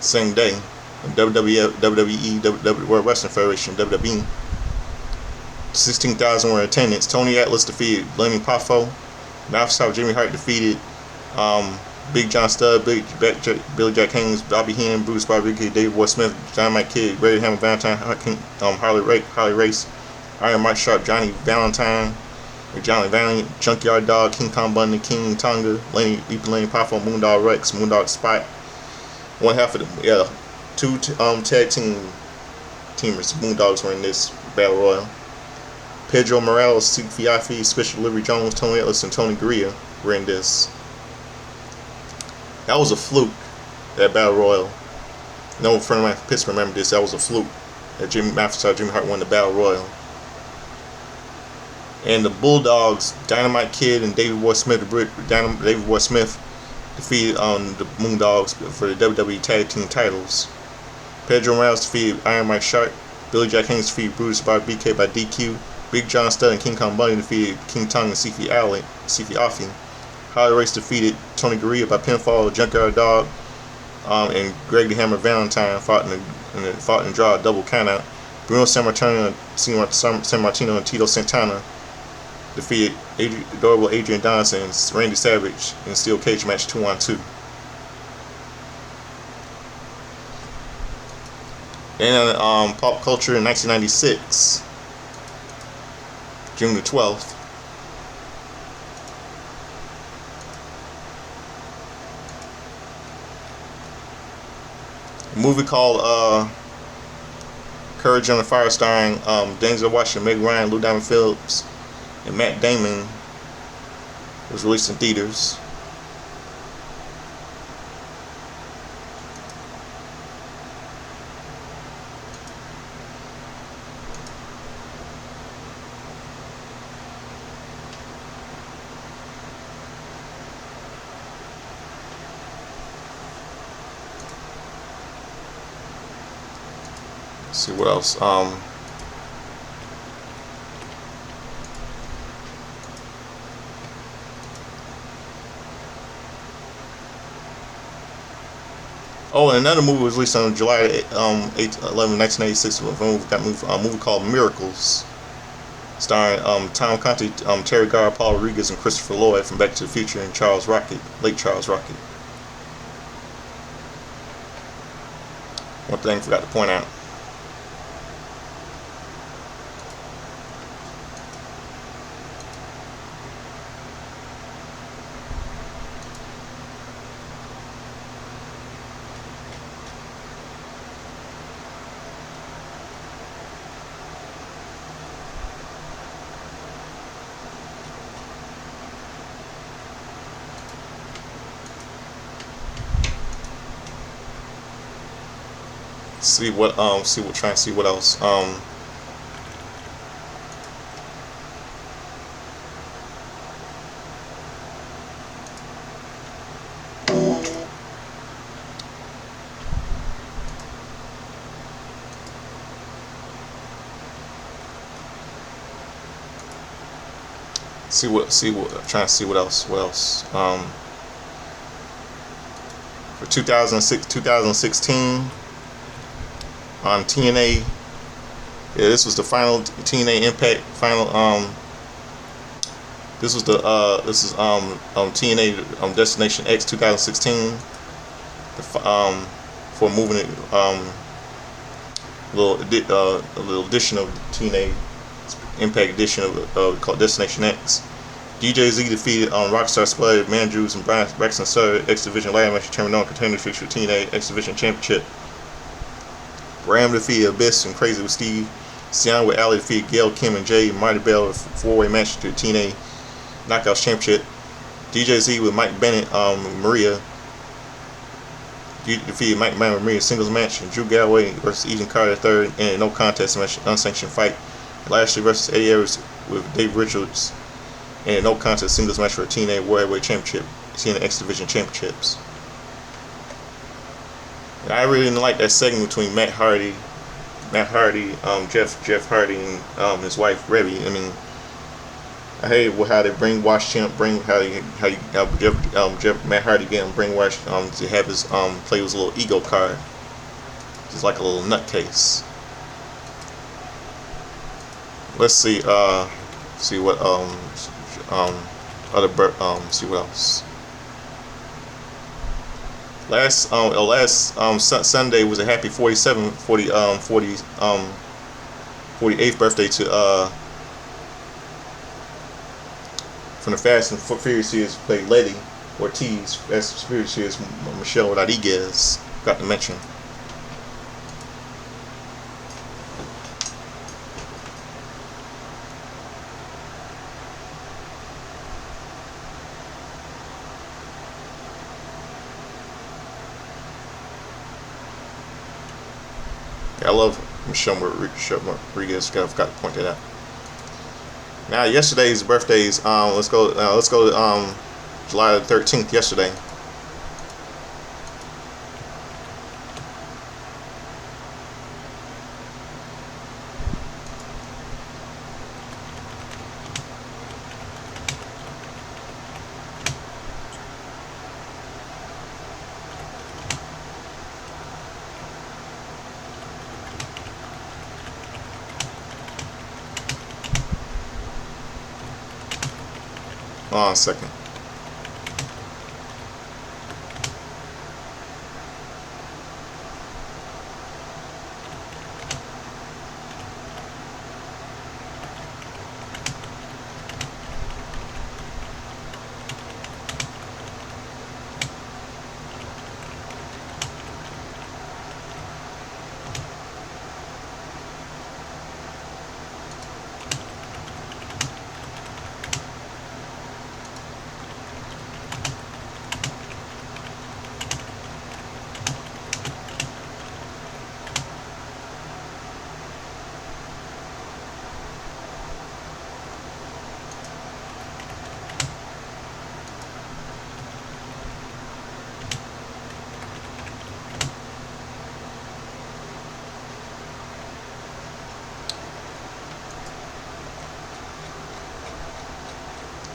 Same day, WWE World Wrestling Federation, WWE. 16,000 were in attendance. Tony Atlas defeated Lenny Poffo. Mouth South Jimmy Hart defeated Big John Studd, Billy Jack Haynes, Bobby Heenan, Bruce Bobby, David Boy Smith, John Mike Kidd, Ray Hammer Valentine, Harley Race, Iron Mike Sharp, Johnny Valentine, Johnny Valiant, Junkyard Dog, King Kong Bundy, King Tonga, Lenny Poffo, Moondog Rex, Moondog Spot. One half of the two tag teamers, Moondogs, were in this battle royal. Pedro Morales, Steve Fiafi, Special Delivery Jones, Tony Atlas, and Tony Gurria were in this. That was a fluke, that battle royal. No friend of mine from Pittsburgh remember this. That was a fluke. That Jimmy Hart won the Battle Royal. And the Bulldogs, Dynamite Kid and Davey Boy Smith defeated the Moondogs for the WWE Tag Team titles. Pedro Morales defeated Iron Mike Shark. Billy Jack Haynes defeated Brutus by BK by DQ. Big John Studd and King Kong Bundy defeated King Tongue and Sifi Afi. Harley Race defeated Tony Gurria by pinfall. Junkyard Dog and Greg the Hammer Valentine fought in draw a double countout. Bruno Sammartino and Tito Santana defeated adorable Adrian Donson and Randy Savage in a steel cage match 2-on-2. And Pop Culture in 1996, June the 12th. A movie called Courage on the Fire, starring Denzel Washington, Meg Ryan, Lou Diamond Phillips, and Matt Damon, was released in theaters. Let's see what else. Oh, and another movie was released on July 11, 1986. A movie called Miracles, starring Tom Conti, Terry Garr, Paul Rodriguez, and Christopher Lloyd from Back to the Future, and late Charles Rocket. One thing I forgot to point out. Trying to see what else. Trying to see what else. For 2016 on TNA, this was the final TNA Impact final. This is TNA Destination X 2016. For moving it, a little edition of TNA Impact edition of called Destination X. DJZ defeated Rockstar Spud, Mandrews, and Braxton Sutter X Division ladder match determined on contender fixture for TNA X Division Championship. Ram defeated Abyss and Crazy with Steve. Sian with Ali defeated Gail, Kim, and Jay. Marty Bell, a 4-way match to TNA Knockouts Championship. DJZ with Mike Bennett, Maria defeated Mike Bennett and Maria singles match. And Drew Galloway versus Ethan Carter third in a no contest match, unsanctioned fight. Lashley versus Eddie Edwards with Dave Richards in a no contest singles match for a TNA World Heavyweight Championship, TNA X Division Championships. I really didn't like that segment between Matt Hardy, Jeff Hardy, and his wife Reby. I mean, I hated how they brainwashed him, Matt Hardy getting brainwashed to have his play his little ego card, just like a little nutcase. Let's see what see what else. Last Sunday was a happy 48th birthday to from the Fast and Furious series played Letty Ortiz. Fast and Furious series Michelle Rodriguez, got to mention. Yeah, I love Michelle Rodriguez. I forgot to point that out. Now, yesterday's birthdays. Let's go. Let's go to July the 13th. Yesterday. Hold on a second.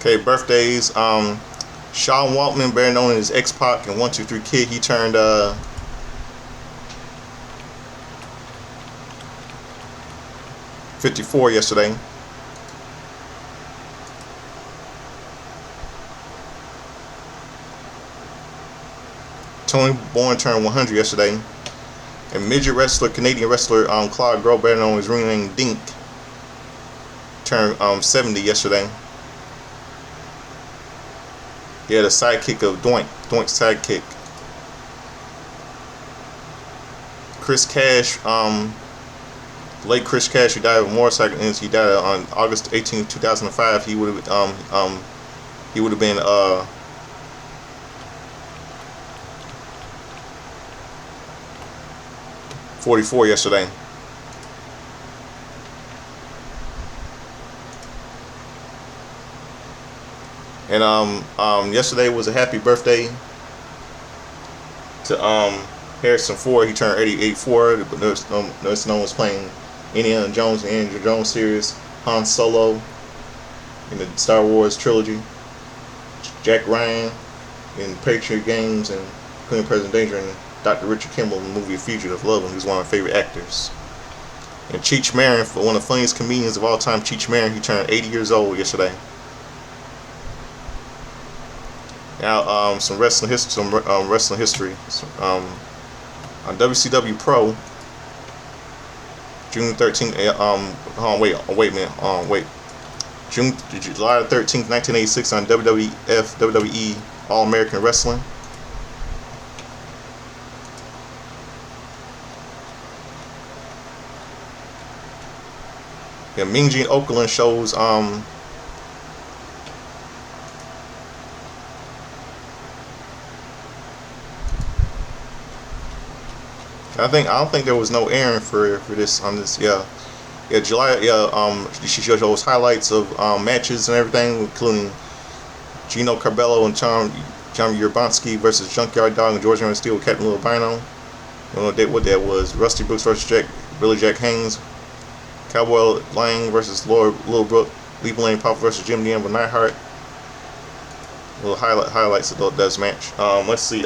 Okay, birthdays. Sean Waltman, better known as X-Pac and 123 Kid, he turned 54 yesterday. Tony Bourne turned 100 yesterday. And midget wrestler, Canadian wrestler Claude Gros, better known as ring name Dink, turned 70 yesterday. He had a sidekick of Doink's sidekick. Chris Cash, late Chris Cash, who died of a motorcycle incident. He died on August 18th, 2005. He would have been 44 yesterday. And yesterday was a happy birthday to Harrison Ford. He turned 84. Notice no one was playing Indiana Jones and Andrew Jones series, Han Solo in the Star Wars trilogy, Jack Ryan in Patriot Games, and Clean President Danger, and Dr. Richard Kimball in the movie Fugitive Love, and he's one of my favorite actors. And Cheech Marin, for one of the funniest comedians of all time, Cheech Marin, he turned 80 years old yesterday. Now, some wrestling history. On WCW Pro, June 13th. July 13th, 1986, on WWE All American Wrestling. Yeah, Mean Gene Okerlund shows I don't think there was no airing for this on this. July. She shows highlights of matches and everything, including Gino Cabello and John Urbanski versus Junkyard Dog and George Aaron Steele with Captain Lil Bino. You know what that was. Rusty Brooks versus Billy Jack Haynes. Cowboy Lang versus Lil Brook. Lee Blaine Pop versus Jim Dean with Neidhart. Little highlights of that match. Let's see.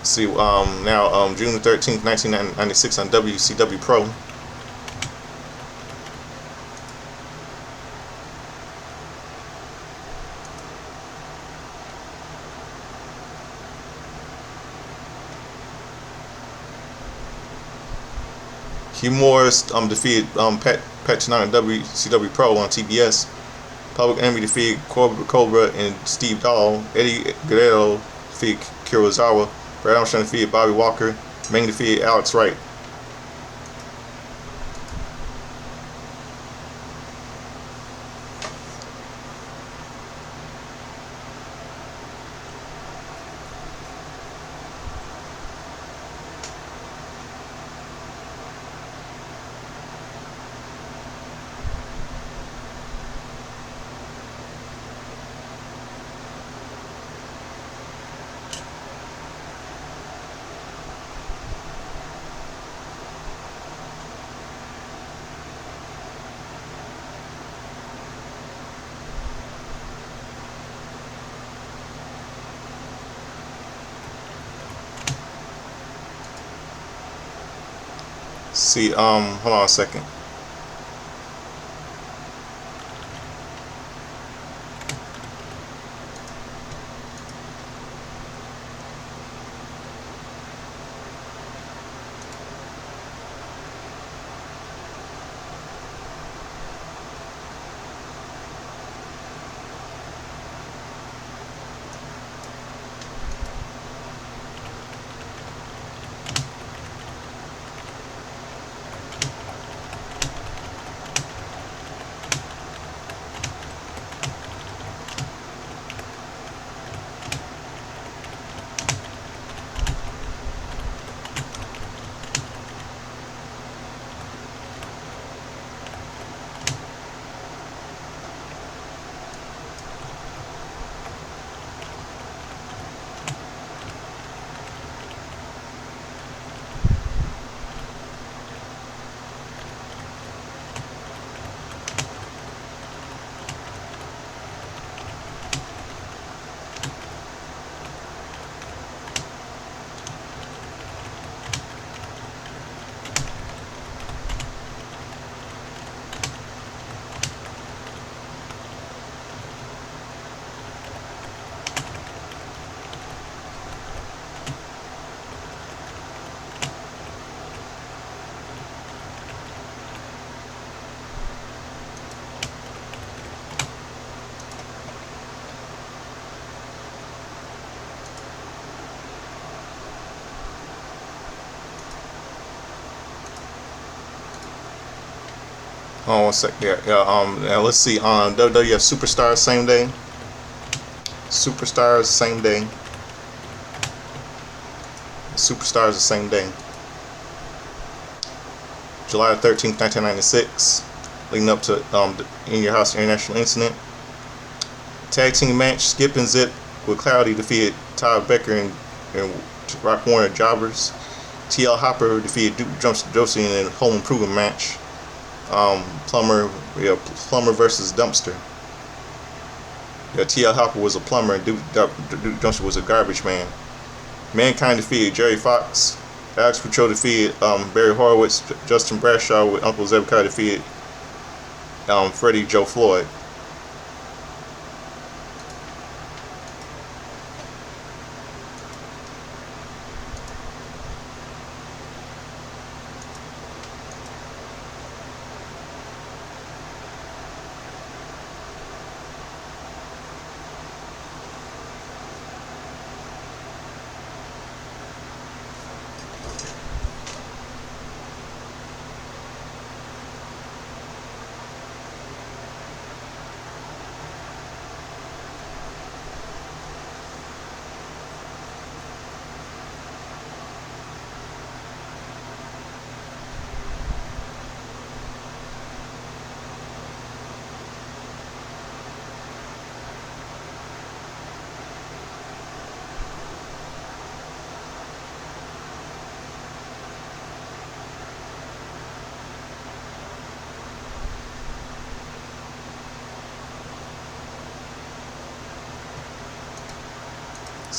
Now June 13th, 1996 on WCW Pro. Hugh Morris defeated Pat Chinnon in WCW Pro on TBS. Public Enemy defeated Cobra and Steve Dahl. Eddie Guerrero defeated Kurosawa. Brad Armstrong defeated Bobby Walker. Meng defeated Alex Wright. See, hold on a second. Hold on one sec. Now let's see. WWF Superstars same day. Superstars same day. Superstars the same day. July 13th, 1996, leading up to the In Your House International Incident. Tag team match: Skip and Zip with Cloudy defeated Todd Becker and Rock Warner Jobbers. TL Hopper defeated Duke Josie in a home improvement match. Plumber versus Dumpster. TL Hopper was a plumber and Duke Johnson was a garbage man. Mankind defeated Jerry Fox. Alex Patrol defeated Barry Horowitz. Justin Bradshaw with Uncle Zebekiah defeated Freddie Joe Floyd.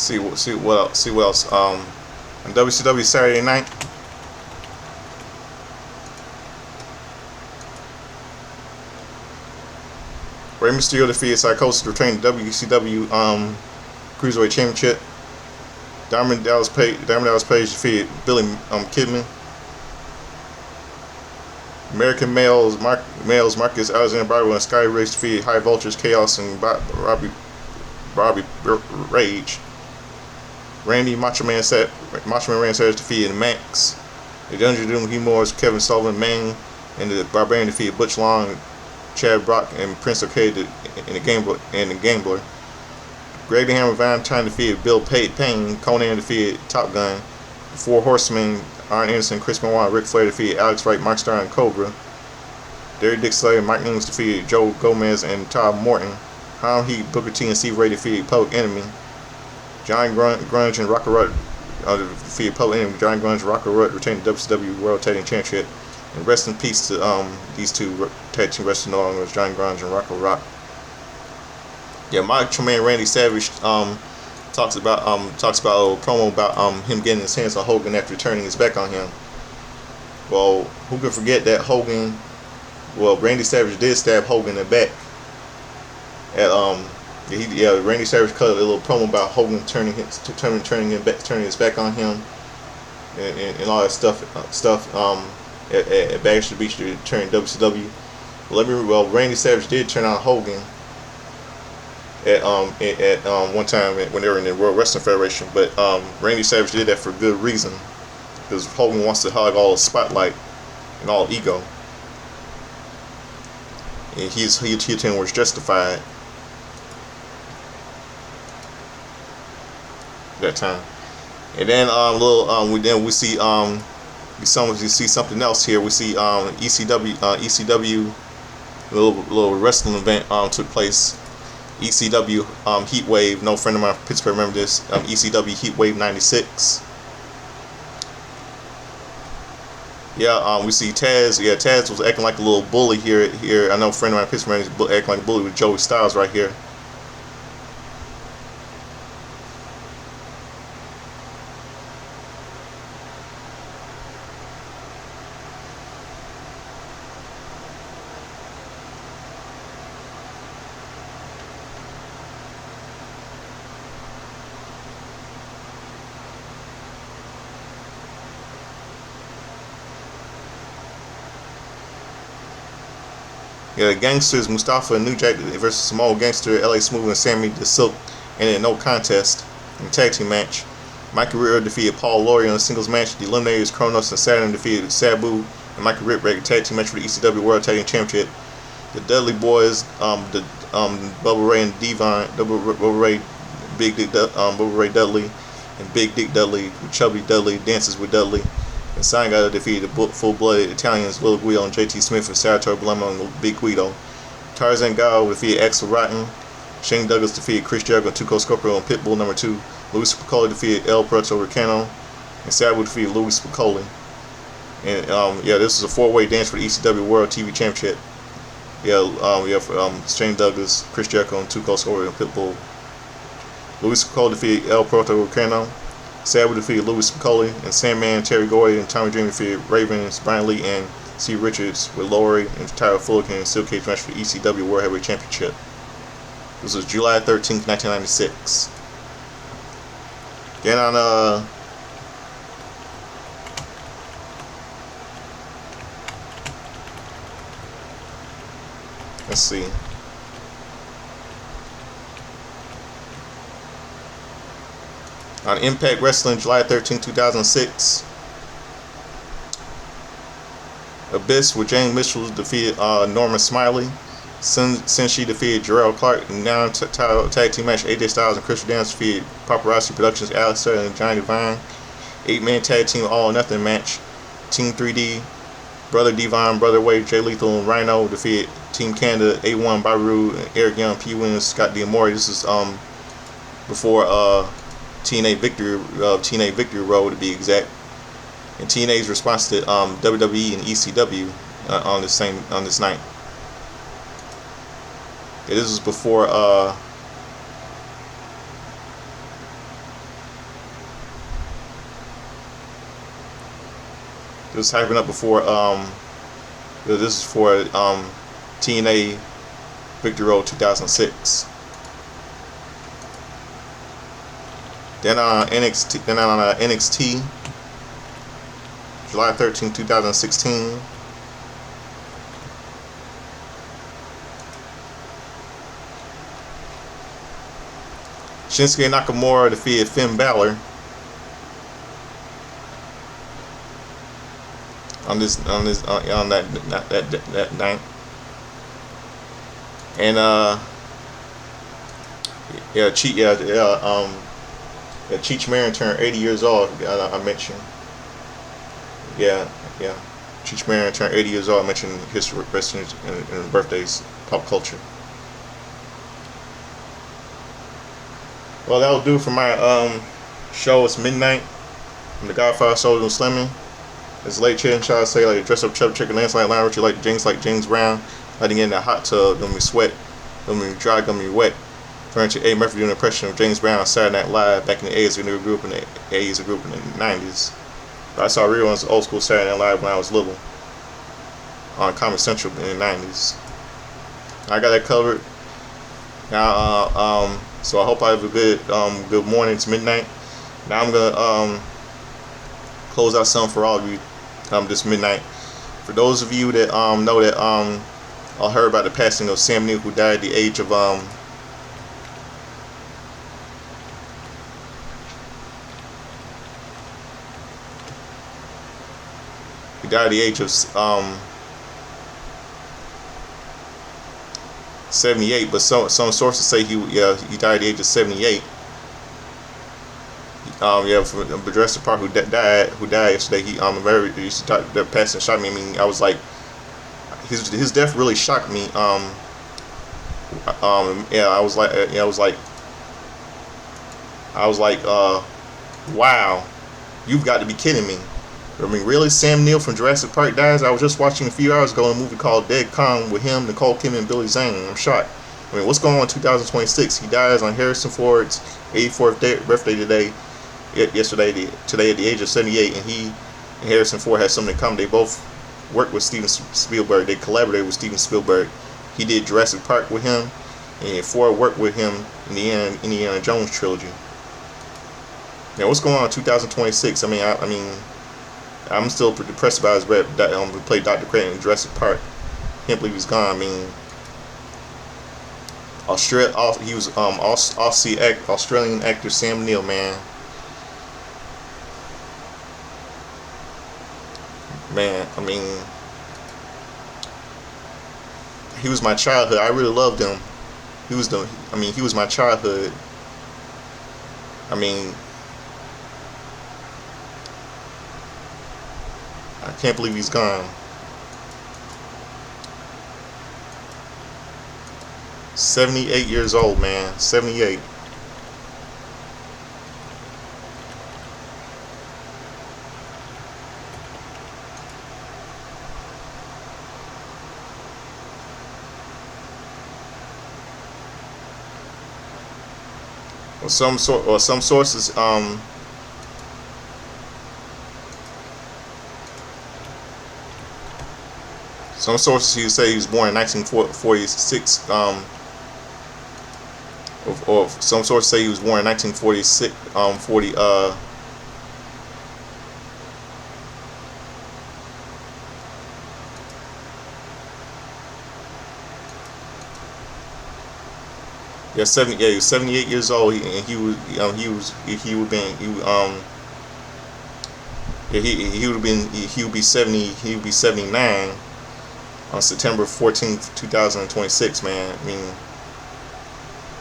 See what else. On WCW Saturday night. Rey Mysterio defeated Psychosis to retain the WCW Cruiserweight Championship. Diamond Dallas Page defeated Billy Kidman. American males Marcus Alexander Barbaro and Sky Riggs defeated High Vultures, Chaos, and Robbie Rage. Randy Macho Man Randy Savage defeated Max. The Dungeon Doom Humors Kevin Sullivan Mang and the Barbarian defeated Butch Long, Chad Brock, and Prince Arcade in the Gambler. Greg the Hammer Valentine defeated Bill Payne. Conan defeated Top Gun. The Four Horsemen Arn Anderson, Chris Benoit, Ric Flair defeated Alex Wright, Mark Starr, and Cobra. Derek Dick Slater, Mike Newlands defeated Joe Gomez and Todd Morton. Harlem Heat, Booker T, and Steve Ray defeated Public Enemy. John Grunge and Rocker Rudd defeated Public Enemy. John Grunge and Rocker Rudd retained the WCW World Tag Team Championship. And rest in peace to these two tag team wrestlers, no longer, John Grunge and Rocker Rock. Yeah, Macho Man Randy Savage talks about a promo about him getting his hands on Hogan after turning his back on him. Well, who could forget that Hogan? Well, Randy Savage did stab Hogan in the back. At Randy Savage cut a little promo about Hogan turning his back on him, and all that stuff at Bash the Beach to turn WCW. Well, Randy Savage did turn on Hogan at one time when they were in the World Wrestling Federation, but Randy Savage did that for good reason, because Hogan wants to hog all the spotlight and all ego, and his heel was justified that time. And then we see something else here. We see ECW little wrestling event took place. ECW Heat Wave. No friend of mine from Pittsburgh remember this. ECW Heat Wave '96. Yeah, we see Taz. Yeah, Taz was acting like a little bully here. I know a friend of mine from Pittsburgh is acting like a bully with Joey Styles right here. Yeah, the Gangsters, Mustafa and New Jack versus Samoa Gangster, LA Smooth and Sammy the Silk, and in no contest in a tag team match. Mike Guerrero defeated Paul Laurie in a singles match. The Eliminators, Kronos and Saturn defeated Sabu and Michael Ripwreck, tag team match for the ECW World Tag Team Championship. The Dudley Boys, Bubba Ray and Devon, Bubba Ray, Bubba Ray Dudley, and Big Dick Dudley, with Chubby Dudley, Dances with Dudley. And Sangado defeated the full-blooded Italians Little Guido and JT Smith and Salvatore Balemo and Big Guido. Tarzan Gao defeated Axel Rotten. Shane Douglas defeated Chris Jericho and Tuco Scorpio and Pitbull number 2. Luis Piccoli defeated El Puerto Ricano. And Sabu defeated Luis Piccoli. And this is a 4-way dance for the ECW World TV Championship. Shane Douglas, Chris Jericho and Tuco Scorpio and Pitbull. Luis Piccoli defeated El Puerto Ricano. Sabu defeated Luis Piccoli, and Sandman, Terry Gordy, and Tommy Dreamer defeated Ravens, Brian Lee, and C. Richards with Laurie and Tyler Fullerton in a steel cage match for the ECW World Heavyweight Championship. This was July 13th, 1996. Then on let's see. On Impact Wrestling, July 13, 2006, Abyss with James Mitchell defeated Norman Smiley. Senshi defeated Jarrell Clark. And now tag team match, AJ Styles and Christian Dance defeated Paparazzi Productions, Alistair and Johnny Devine. 8-man tag team All or Nothing match. Team 3D, Brother Devon, Brother Wade, Jay Lethal, and Rhino defeated Team Canada, A1, Baru, and Eric Young, P. Williams, Scott D'Amore. This is before TNA Victory Road to be exact, and TNA's response to WWE and ECW on this night. Yeah, this was before this was hyping up before this is for TNA Victory Road 2006. Then on NXT, July 13, 2016. Shinsuke Nakamura defeated Finn Balor on that night. And Cheech Marin turned 80 years old. I mentioned. Cheech Marin turned 80 years old. I mentioned history, wrestling, and birthdays, pop culture. Well, that'll do for my show. It's midnight. I'm the Godfather Soldier and Slimming. It's late chicken shot. Say like dress up chub chicken landslide line. Richie like James Brown. Letting in that hot tub. Gonna be sweat. Gonna be dry. Gonna be wet. Referring to A. Murphy doing an impression of James Brown on Saturday Night Live back in the 80s when they grew up in the 90s. I saw reruns of Old School Saturday Night Live when I was little on Comedy Central in the '90s. I got that covered. Now, so I hope I have a good morning. It's midnight. Now I'm gonna close out something for all of you this midnight. For those of you that know that I heard about the passing of Sam Neill, who died at the age of he died at the age of 78, but some sources say he died at the age of 78. From Jurassic Park, who died yesterday. The passing shocked me. I mean, I was like, his death really shocked me. I was like, wow, you've got to be kidding me. I mean, really, Sam Neill from Jurassic Park dies? I was just watching a few hours ago a movie called Dead Calm with him, Nicole Kidman, and Billy Zane. I'm shocked. I mean, what's going on in 2026? He dies on Harrison Ford's 84th birthday today at the age of 78, and he and Harrison Ford had something in common. They both worked with Steven Spielberg. They collaborated with Steven Spielberg. He did Jurassic Park with him, and Ford worked with him in the Indiana Jones trilogy. Now, what's going on in 2026? I mean, I'm still pretty depressed about his rep. Who played Dr. Crane in Jurassic Park. Can't believe he's gone. I mean, he was Australian actor Sam Neill, man. I mean, he was my childhood. I really loved him. He was my childhood. I mean, I can't believe he's gone. 78 years old, man. 78. Some sources you say he was born in 1946. Or some sources say he was born in 1946. He was 78 years old, he would be 79 on September 14th, 2026, man.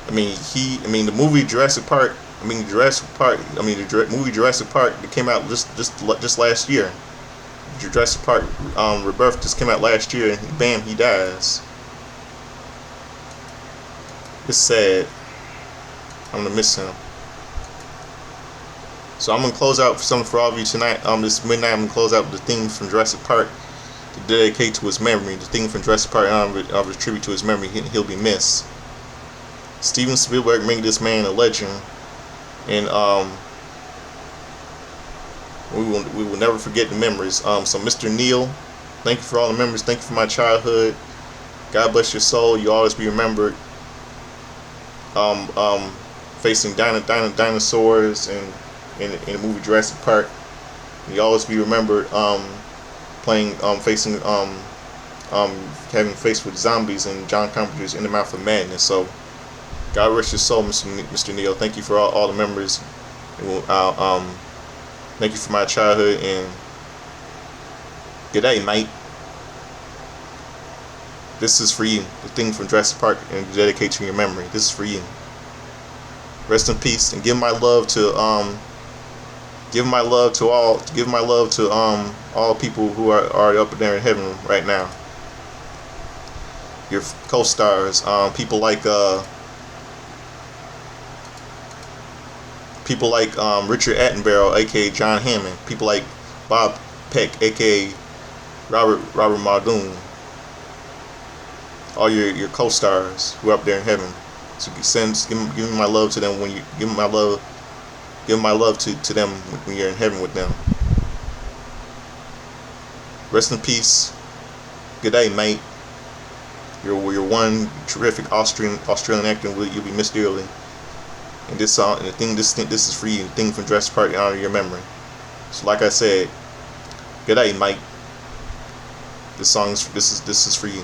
The movie Jurassic Park, the movie Jurassic Park that came out just last year. Jurassic Park Rebirth just came out last year, and bam, he dies. It's sad. I'm gonna miss him. So I'm gonna close out something for all of you tonight. This midnight, I'm gonna close out with the theme from Jurassic Park to dedicate to his memory. The theme from Jurassic Park, of a tribute to his memory. He'll be missed. Steven Spielberg made this man a legend, and we will never forget the memories. So Mr. Neill, thank you for all the memories. Thank you for my childhood. God bless your soul. You always be remembered. Facing dinosaurs in the movie Jurassic Park. You always be remembered having faced with zombies in John Carpenter's In the Mouth of Madness. So God rest your soul, Mr. Neill. Thank you for all the memories. Thank you for my childhood, and good day, mate. This is for you. The thing from Jurassic Park, and dedicate to your memory. This is for you. Rest in peace, and give my love to all people who are up there in heaven right now. Your co-stars, people like Richard Attenborough, aka John Hammond. People like Bob Peck, aka Robert Muldoon. All your co-stars who are up there in heaven. So give my love to them when you give my love to them when you're in heaven with them. Rest in peace. Good day, mate. You're one terrific Australian actor. You'll be missed dearly. And this song, and this is for you. The thing from Jurassic Park in honor of your memory. So, like I said, good day, Mike. This is for you.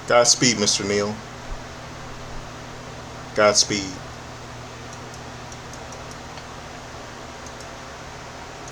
Godspeed, Mr. Neal. Godspeed.